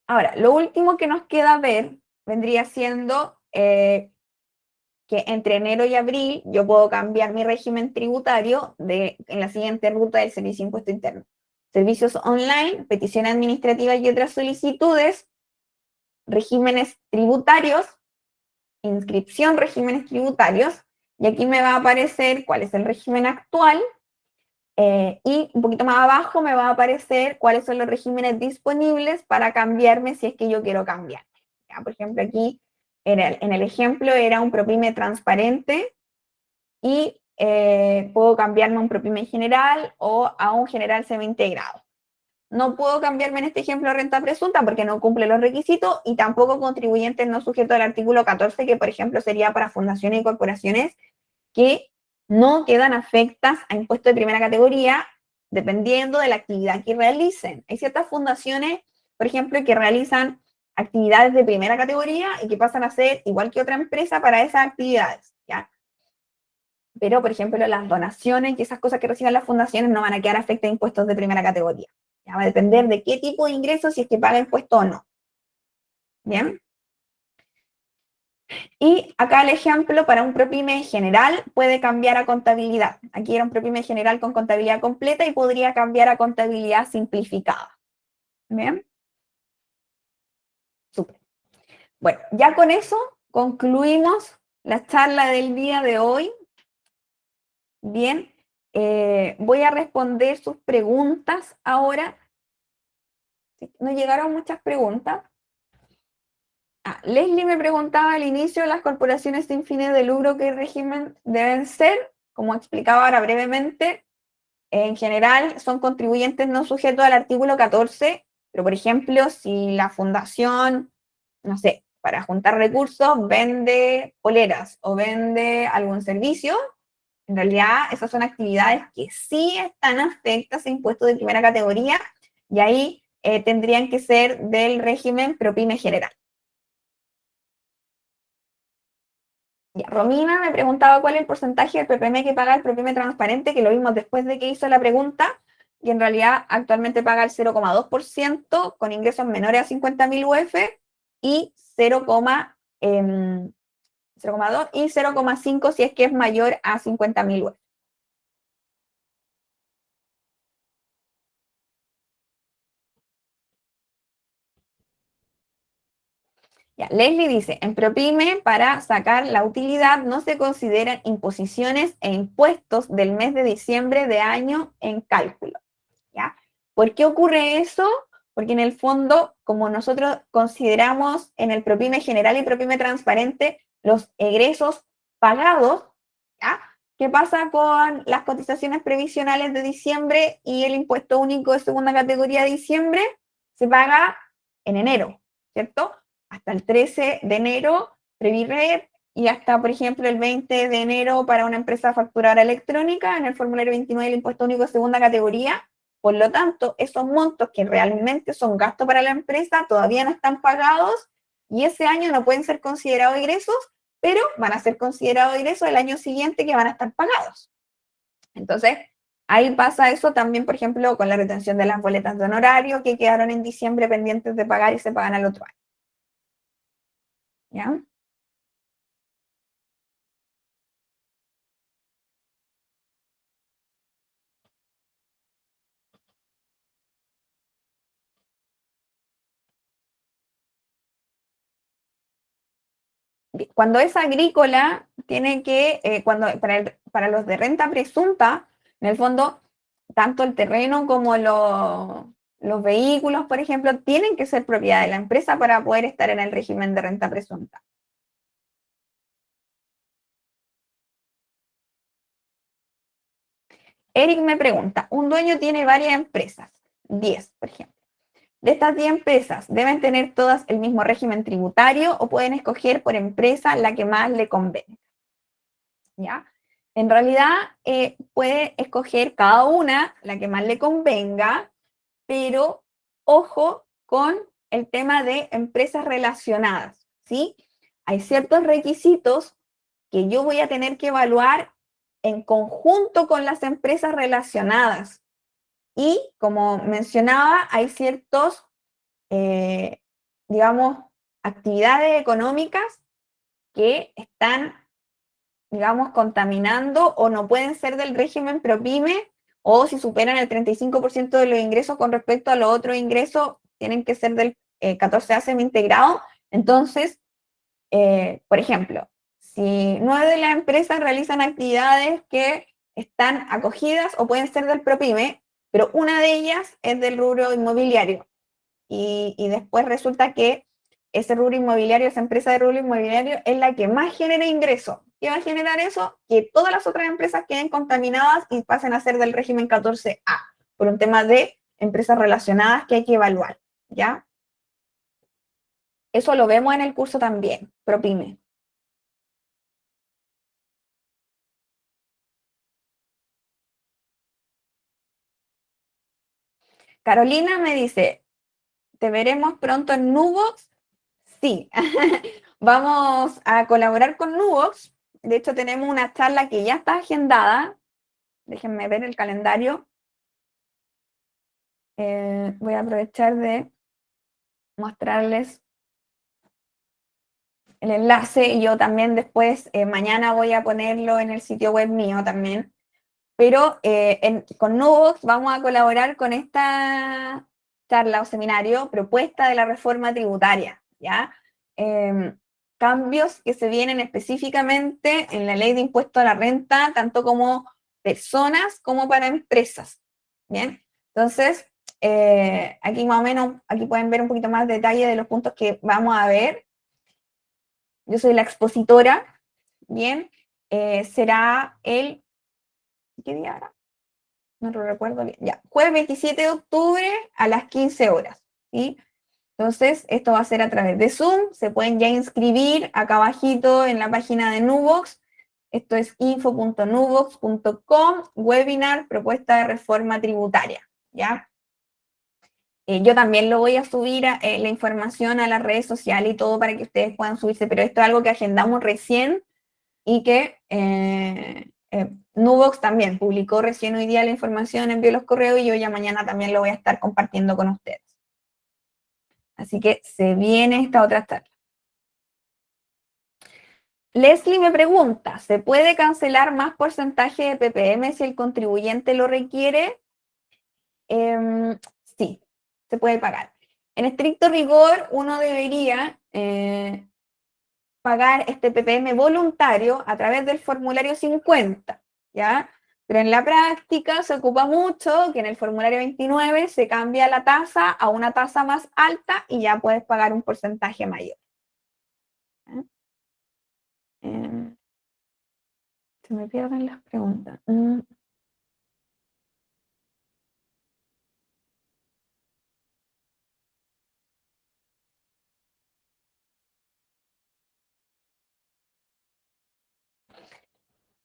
Ahora, lo último que nos queda ver vendría siendo que entre enero y abril yo puedo cambiar mi régimen tributario en la siguiente ruta del Servicio de Impuesto Interno. Servicios online, petición administrativa y otras solicitudes, regímenes tributarios, inscripción, regímenes tributarios, y aquí me va a aparecer cuál es el régimen actual, y un poquito más abajo me va a aparecer cuáles son los regímenes disponibles para cambiarme si es que yo quiero cambiar. ¿Ya? Por ejemplo, aquí en el ejemplo era un PROPYME transparente y puedo cambiarme a un PROPYME general o a un general semi-integrado. No puedo cambiarme en este ejemplo a renta presunta porque no cumple los requisitos y tampoco contribuyentes no sujetos al artículo 14, que por ejemplo sería para fundaciones y corporaciones que no quedan afectas a impuestos de primera categoría dependiendo de la actividad que realicen. Hay ciertas fundaciones, por ejemplo, que realizan actividades de primera categoría y que pasan a ser igual que otra empresa para esas actividades, ¿ya? Pero, por ejemplo, las donaciones y esas cosas que reciban las fundaciones no van a quedar afectadas a impuestos de primera categoría. Ya va a depender de qué tipo de ingresos, si es que paga impuesto o no. ¿Bien? Y acá el ejemplo para un PROPYME general puede cambiar a contabilidad. Aquí era un PROPYME general con contabilidad completa y podría cambiar a contabilidad simplificada. ¿Bien? Súper. Bueno, ya con eso concluimos la charla del día de hoy. Bien, voy a responder sus preguntas ahora. Nos llegaron muchas preguntas. Leslie me preguntaba al inicio, las corporaciones sin fines de lucro, ¿qué régimen deben ser? Como explicaba ahora brevemente, en general son contribuyentes no sujetos al artículo 14, pero por ejemplo, si la fundación, no sé, para juntar recursos vende poleras o vende algún servicio, en realidad esas son actividades que sí están afectas a impuestos de primera categoría y ahí tendrían que ser del régimen PROPYME general. Ya, Romina me preguntaba cuál es el porcentaje del PPM que paga el PROPYME transparente, que lo vimos después de que hizo la pregunta, y en realidad actualmente paga el 0,2% con ingresos menores a 50.000 UF y 0,2 y 0,5 si es que es mayor a 50.000 UF. Ya, Leslie dice, en PROPYME para sacar la utilidad no se consideran imposiciones e impuestos del mes de diciembre de año en cálculo. ¿Ya? ¿Por qué ocurre eso? porque en el fondo, como nosotros consideramos en el PROPYME general y PROPYME transparente los egresos pagados, ¿ya? ¿Qué pasa con las cotizaciones previsionales de diciembre y el impuesto único de segunda categoría de diciembre? Se paga en enero, ¿cierto? Hasta el 13 de enero, PREVIRED, y hasta, por ejemplo, el 20 de enero para una empresa facturadora electrónica, en el formulario 29 del impuesto único de segunda categoría. Por lo tanto, esos montos que realmente son gasto para la empresa todavía no están pagados y ese año no pueden ser considerados ingresos, pero van a ser considerados ingresos el año siguiente que van a estar pagados. Entonces, ahí pasa eso también, por ejemplo, con la retención de las boletas de honorario que quedaron en diciembre pendientes de pagar y se pagan al otro año. ¿Ya? Cuando es agrícola, tiene que, para los de renta presunta, en el fondo, tanto el terreno como los vehículos, por ejemplo, tienen que ser propiedad de la empresa para poder estar en el régimen de renta presunta. Eric me pregunta, un dueño tiene varias empresas, 10, por ejemplo. De estas 10 empresas, ¿deben tener todas el mismo régimen tributario o pueden escoger por empresa la que más le convenga? ¿Ya? En realidad, puede escoger cada una la que más le convenga, pero ojo con el tema de empresas relacionadas, ¿sí? Hay ciertos requisitos que yo voy a tener que evaluar en conjunto con las empresas relacionadas. Y como mencionaba, hay ciertos, eh, digamos, actividades económicas que están, digamos, contaminando o no pueden ser del régimen PROPYME, o si superan el 35% de los ingresos con respecto a los otros ingresos, tienen que ser del 14A semi-integrado. Entonces, por ejemplo, si 9 de las empresas realizan actividades que están acogidas o pueden ser del PROPYME, pero una de ellas es del rubro inmobiliario, y después resulta que ese rubro inmobiliario, esa empresa de rubro inmobiliario es la que más genera ingresos. ¿Qué va a generar eso? Que todas las otras empresas queden contaminadas y pasen a ser del régimen 14A, por un tema de empresas relacionadas que hay que evaluar, ¿ya? Eso lo vemos en el curso también, PROPYME. Carolina me dice, ¿te veremos pronto en Nubox? Sí, vamos a colaborar con Nubox. De hecho, tenemos una charla que ya está agendada. Déjenme ver el calendario. Voy a aprovechar de mostrarles el enlace y yo también después, mañana voy a ponerlo en el sitio web mío también. Pero con Nubox vamos a colaborar con esta charla o seminario, propuesta de la reforma tributaria, ¿ya? Cambios que se vienen específicamente en la ley de impuesto a la renta, tanto como personas como para empresas, ¿bien? Entonces, aquí más o menos, aquí pueden ver un poquito más detalle de los puntos que vamos a ver. Yo soy la expositora, ¿bien? Será el, ¿qué día era? No lo recuerdo bien. Ya, jueves 27 de octubre a las 15 horas, ¿sí? Entonces, esto va a ser a través de Zoom. Se pueden ya inscribir acá abajito en la página de Nubox. Esto es info.nubox.com, webinar, propuesta de reforma tributaria, ¿ya? Yo también lo voy a subir la información a las redes sociales y todo para que ustedes puedan subirse, pero esto es algo que agendamos recién y que Nubox también publicó recién hoy día la información, envió los correos y yo ya mañana también lo voy a estar compartiendo con ustedes. Así que se viene esta otra charla. Leslie me pregunta, ¿se puede cancelar más porcentaje de PPM si el contribuyente lo requiere? Sí, se puede pagar. En estricto rigor, uno debería pagar este PPM voluntario a través del formulario 50, ¿ya? Pero en la práctica se ocupa mucho que en el formulario 29 se cambia la tasa a una tasa más alta y ya puedes pagar un porcentaje mayor. Eh, se me pierden las preguntas.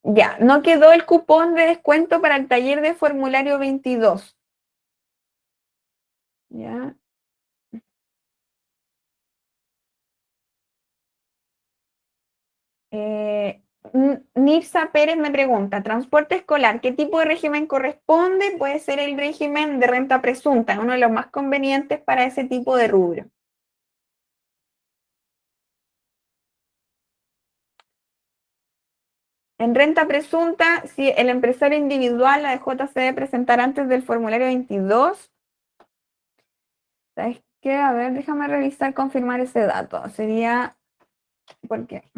Ya, no quedó el cupón de descuento para el taller de formulario 22. Ya. Nirsa Pérez me pregunta, transporte escolar, ¿qué tipo de régimen corresponde? Puede ser el régimen de renta presunta, uno de los más convenientes para ese tipo de rubro. En renta presunta, si el empresario individual, la DJ se debe presentar antes del formulario 22. ¿Sabes qué? A ver, déjame revisar, confirmar ese dato. Sería, ¿por qué?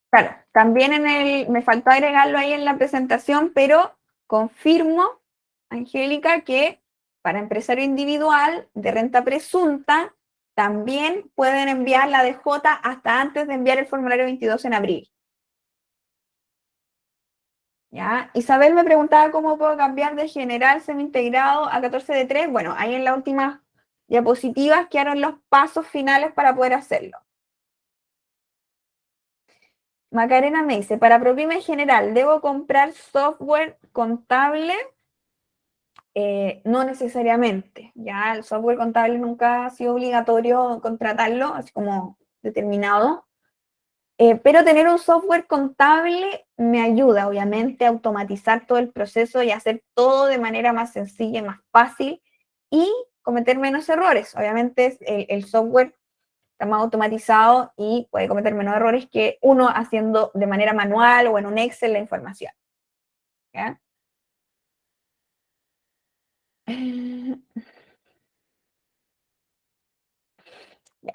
Claro, también me faltó agregarlo ahí en la presentación, pero confirmo, Angélica, que para empresario individual de renta presunta también pueden enviar la DJ hasta antes de enviar el formulario 22 en abril. ¿Ya? Isabel me preguntaba cómo puedo cambiar de general semi-integrado a 14 de 3. Bueno, ahí en las últimas diapositivas quedaron los pasos finales para poder hacerlo. Macarena me dice, para ProPyme en general, ¿debo comprar software contable? No necesariamente, ya el software contable nunca ha sido obligatorio contratarlo, así como determinado, pero tener un software contable me ayuda, obviamente, a automatizar todo el proceso y hacer todo de manera más sencilla y más fácil y cometer menos errores. Obviamente, el software está más automatizado y puede cometer menos errores que uno haciendo de manera manual o en un Excel la información. ¿Ya?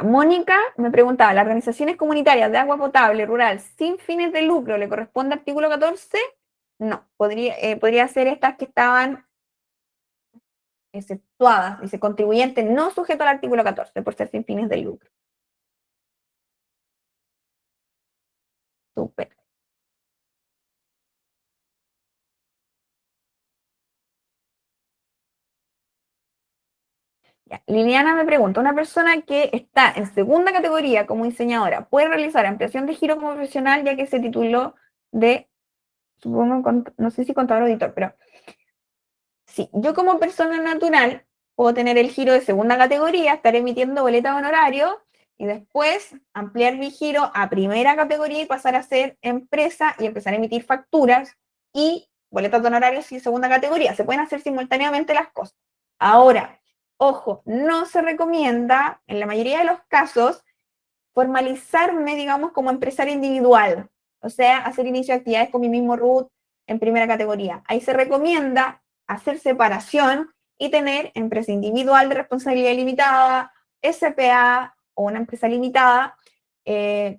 Mónica me preguntaba, ¿las organizaciones comunitarias de agua potable rural sin fines de lucro le corresponde artículo 14? No, podría ser estas que estaban exceptuadas, dice contribuyente no sujeto al artículo 14 por ser sin fines de lucro. Súper. Ya. Liliana me pregunta, ¿una persona que está en segunda categoría como diseñadora puede realizar ampliación de giro como profesional ya que se tituló de, supongo, no sé si contador o auditor, pero sí, yo como persona natural puedo tener el giro de segunda categoría, estar emitiendo boletas de honorario y después ampliar mi giro a primera categoría y pasar a ser empresa y empezar a emitir facturas y boletas de honorarios y segunda categoría. Se pueden hacer simultáneamente las cosas. Ahora, ojo, no se recomienda en la mayoría de los casos formalizarme, digamos, como empresario individual, o sea, hacer inicio de actividades con mi mismo RUT en primera categoría. Ahí se recomienda hacer separación y tener empresa individual de responsabilidad limitada, SPA o una empresa limitada,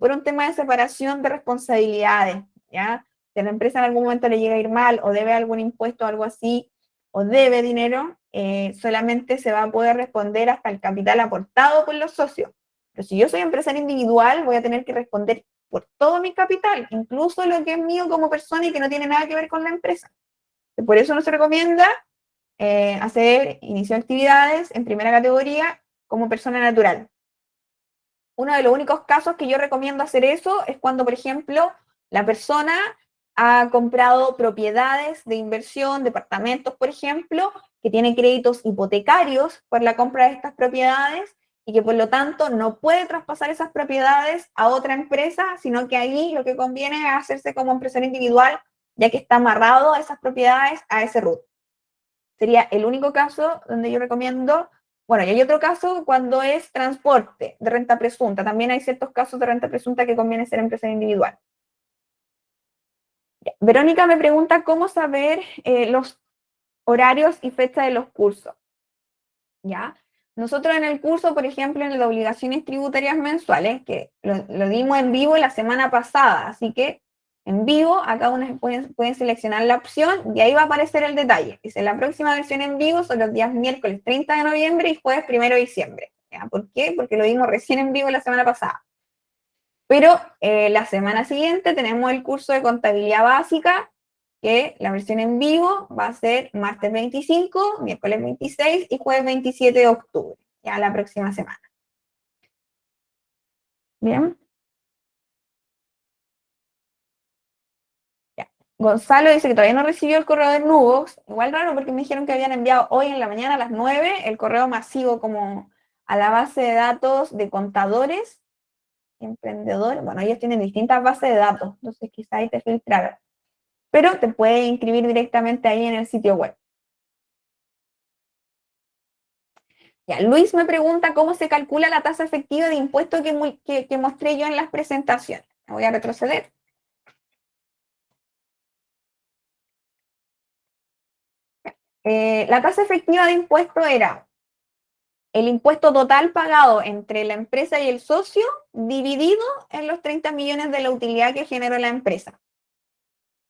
por un tema de separación de responsabilidades, ¿ya? Si a la empresa en algún momento le llega a ir mal o debe algún impuesto o algo así, o debe dinero, solamente se va a poder responder hasta el capital aportado por los socios. Pero si yo soy empresario individual, voy a tener que responder por todo mi capital, incluso lo que es mío como persona y que no tiene nada que ver con la empresa. Por eso no se recomienda hacer inicio de actividades en primera categoría como persona natural. Uno de los únicos casos que yo recomiendo hacer eso es cuando, por ejemplo, la persona ha comprado propiedades de inversión, departamentos, por ejemplo, que tiene créditos hipotecarios por la compra de estas propiedades y que por lo tanto no puede traspasar esas propiedades a otra empresa, sino que ahí lo que conviene es hacerse como empresario individual, ya que está amarrado a esas propiedades, a ese RUT. Sería el único caso donde yo recomiendo. Bueno, y hay otro caso cuando es transporte de renta presunta. También hay ciertos casos de renta presunta que conviene ser empresario individual. Ya. Verónica me pregunta cómo saber los horarios y fecha de los cursos. ¿Ya? Nosotros en el curso, por ejemplo, en las obligaciones tributarias mensuales, que lo dimos en vivo la semana pasada, así que en vivo, acá uno pueden seleccionar la opción y ahí va a aparecer el detalle. Dice, la próxima versión en vivo son los días miércoles 30 de noviembre y jueves 1 de diciembre. ¿Ya? ¿Por qué? Porque lo vimos recién en vivo la semana pasada. Pero la semana siguiente tenemos el curso de contabilidad básica, que la versión en vivo va a ser martes 25, miércoles 26 y jueves 27 de octubre, ya la próxima semana. Bien. Ya. Gonzalo dice que todavía no recibió el correo de Nubox. Igual raro porque me dijeron que habían enviado hoy en la mañana a las 9 el correo masivo como a la base de datos de contadores y emprendedores. Bueno, ellos tienen distintas bases de datos, entonces quizá ahí te filtraron. Pero te puedes inscribir directamente ahí en el sitio web. Ya, Luis me pregunta cómo se calcula la tasa efectiva de impuesto que mostré yo en las presentaciones. Me voy a retroceder. La tasa efectiva de impuesto era el impuesto total pagado entre la empresa y el socio dividido en los 30 millones de la utilidad que generó la empresa.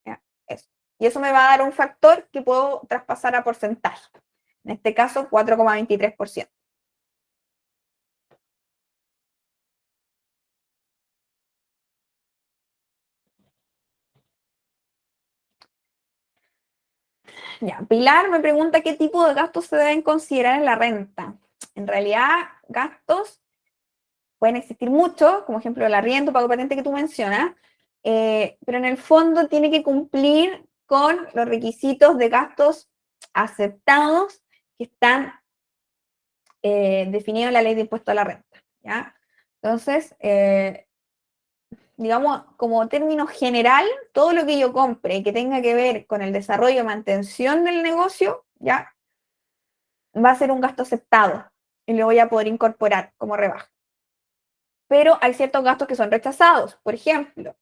¿Ya? Eso. Y eso me va a dar un factor que puedo traspasar a porcentaje. En este caso, 4,23%. Ya, Pilar me pregunta qué tipo de gastos se deben considerar en la renta. En realidad, gastos pueden existir muchos, como ejemplo el arriendo, pago patente que tú mencionas, pero en el fondo tiene que cumplir con los requisitos de gastos aceptados que están definidos en la ley de impuesto a la renta. ¿Ya? Entonces, digamos, como término general, todo lo que yo compre que tenga que ver con el desarrollo y mantención del negocio, ¿ya? Va a ser un gasto aceptado y lo voy a poder incorporar como rebaja. Pero hay ciertos gastos que son rechazados. Por ejemplo,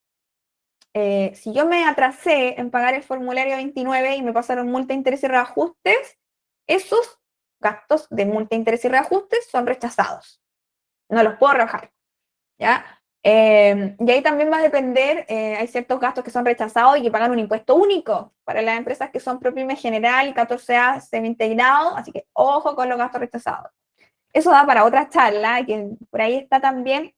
si yo me atrasé en pagar el formulario 29 y me pasaron multa, interés y reajustes, esos gastos de multa, interés y reajustes son rechazados. No los puedo rebajar, ¿ya? Y ahí también va a depender, hay ciertos gastos que son rechazados y que pagan un impuesto único para las empresas que son ProPyme general y 14A semi-integrado, así que ojo con los gastos rechazados. Eso da para otra charla, que por ahí está también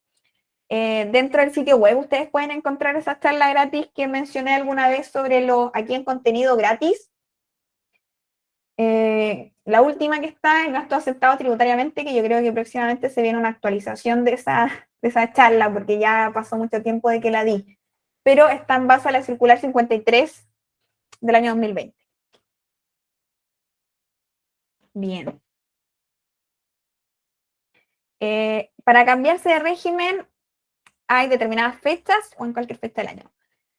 dentro del sitio web. Ustedes pueden encontrar esa charla gratis que mencioné alguna vez sobre los aquí en contenido gratis. La última que está en gasto aceptado tributariamente, que yo creo que próximamente se viene una actualización de esa charla, porque ya pasó mucho tiempo de que la di, pero está en base a la circular 53 del año 2020. Bien. Para cambiarse de régimen hay determinadas fechas o en cualquier fecha del año.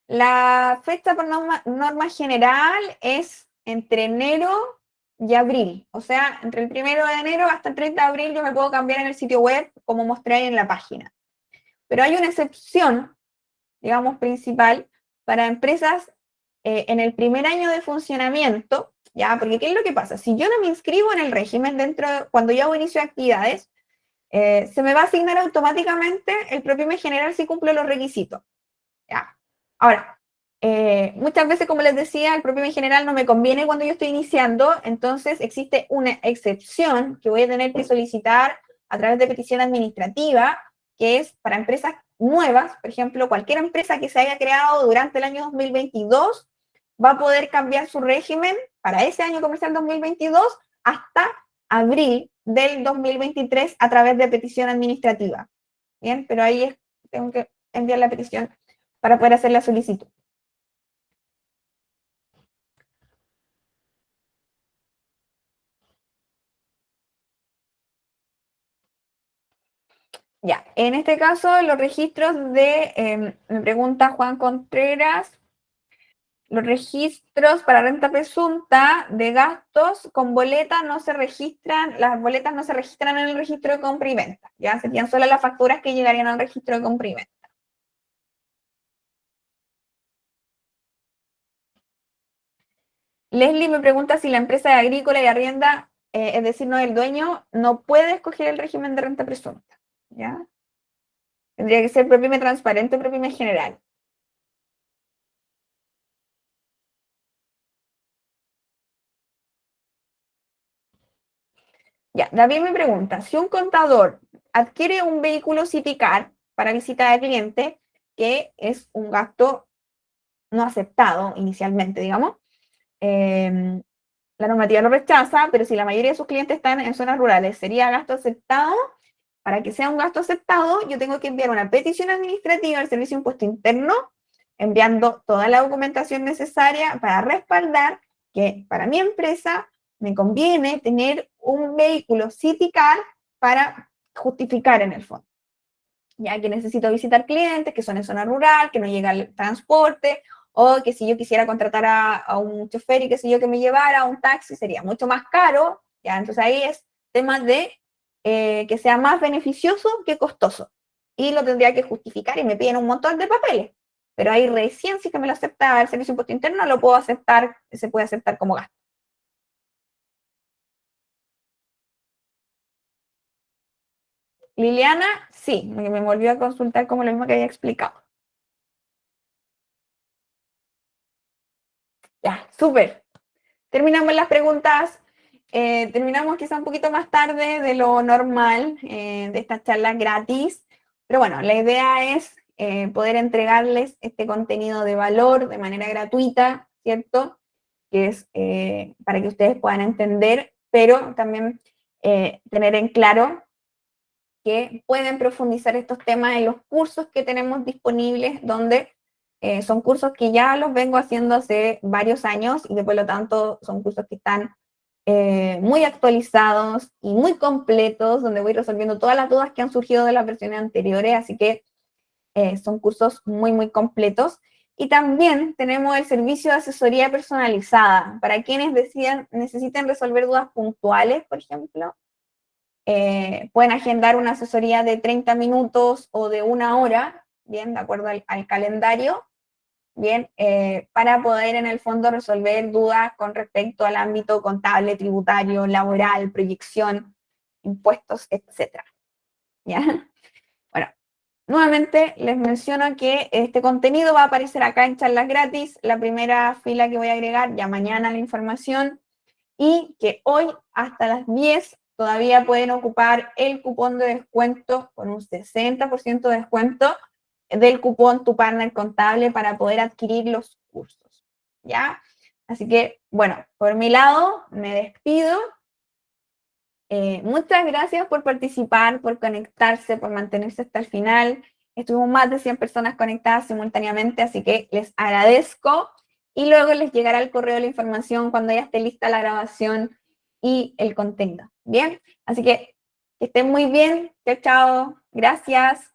La fecha por norma general es entre enero y abril. O sea, entre el 1 de enero hasta el 30 de abril yo me puedo cambiar en el sitio web como mostré ahí en la página. Pero hay una excepción, digamos, principal para empresas en el primer año de funcionamiento, ¿ya? Porque ¿qué es lo que pasa? Si yo no me inscribo en el régimen cuando yo hago inicio de actividades, se me va a asignar automáticamente el ProPyme general si cumplo los requisitos. ¿Ya? Ahora, muchas veces, como les decía, el ProPyme general no me conviene cuando yo estoy iniciando, entonces existe una excepción que voy a tener que solicitar a través de petición administrativa, que es para empresas nuevas. Por ejemplo, cualquier empresa que se haya creado durante el año 2022 va a poder cambiar su régimen para ese año comercial 2022 hasta abril del 2023 a través de petición administrativa. Bien, pero ahí tengo que enviar la petición para poder hacer la solicitud. Ya, en este caso, los registros me pregunta Juan Contreras, los registros para renta presunta de gastos con boleta no se registran, las boletas no se registran en el registro de compra y venta, ya serían solo las facturas que llegarían al registro de compra y venta. Leslie me pregunta si la empresa es agrícola y arrienda, es decir, no es el dueño, no puede escoger el régimen de renta presunta, ¿ya? Tendría que ser ProPyme transparente o ProPyme general. Ya, David me pregunta, si un contador adquiere un vehículo Citicar para visita de cliente, que es un gasto no aceptado inicialmente, digamos, eh, la normativa lo rechaza, pero si la mayoría de sus clientes están en zonas rurales, ¿sería gasto aceptado? Para que sea un gasto aceptado, yo tengo que enviar una petición administrativa al Servicio de Impuesto Interno, enviando toda la documentación necesaria para respaldar que para mi empresa me conviene tener un vehículo Citicar para justificar en el fondo. Ya que necesito visitar clientes que son en zona rural, que no llega el transporte, o que si yo quisiera contratar a un chofer y qué sé yo que me llevara a un taxi sería mucho más caro, ya, entonces ahí es tema de que sea más beneficioso que costoso. Y lo tendría que justificar y me piden un montón de papeles. Pero ahí recién, si que me lo acepta el Servicio de Impuesto Interno, lo puedo aceptar, se puede aceptar como gasto. Liliana, sí, me volvió a consultar como lo mismo que había explicado. Ya, súper. Terminamos las preguntas. Terminamos quizá un poquito más tarde de lo normal de estas charlas gratis. Pero bueno, la idea es poder entregarles este contenido de valor de manera gratuita, ¿cierto? Que es para que ustedes puedan entender, pero también tener en claro que pueden profundizar estos temas en los cursos que tenemos disponibles, donde son cursos que ya los vengo haciendo hace varios años y que por lo tanto son cursos que están muy actualizados y muy completos, donde voy resolviendo todas las dudas que han surgido de las versiones anteriores, así que son cursos muy, muy completos. Y también tenemos el servicio de asesoría personalizada para quienes necesiten resolver dudas puntuales, por ejemplo. Pueden agendar una asesoría de 30 minutos o de 1 hora, bien, de acuerdo al calendario, bien, para poder en el fondo resolver dudas con respecto al ámbito contable, tributario, laboral, proyección, impuestos, etcétera. ¿Ya? Bueno, nuevamente les menciono que este contenido va a aparecer acá en charlas gratis, la primera fila que voy a agregar ya mañana la información, y que hoy hasta las 10 todavía pueden ocupar el cupón de descuento con un 60% de descuento del cupón Tu Partner Contable para poder adquirir los cursos, ¿ya? Así que, bueno, por mi lado, me despido. Muchas gracias por participar, por conectarse, por mantenerse hasta el final. Estuvimos más de 100 personas conectadas simultáneamente, así que les agradezco y luego les llegará al correo la información cuando ya esté lista la grabación y el contenido. Bien, así que estén muy bien. Chao, chao. Gracias.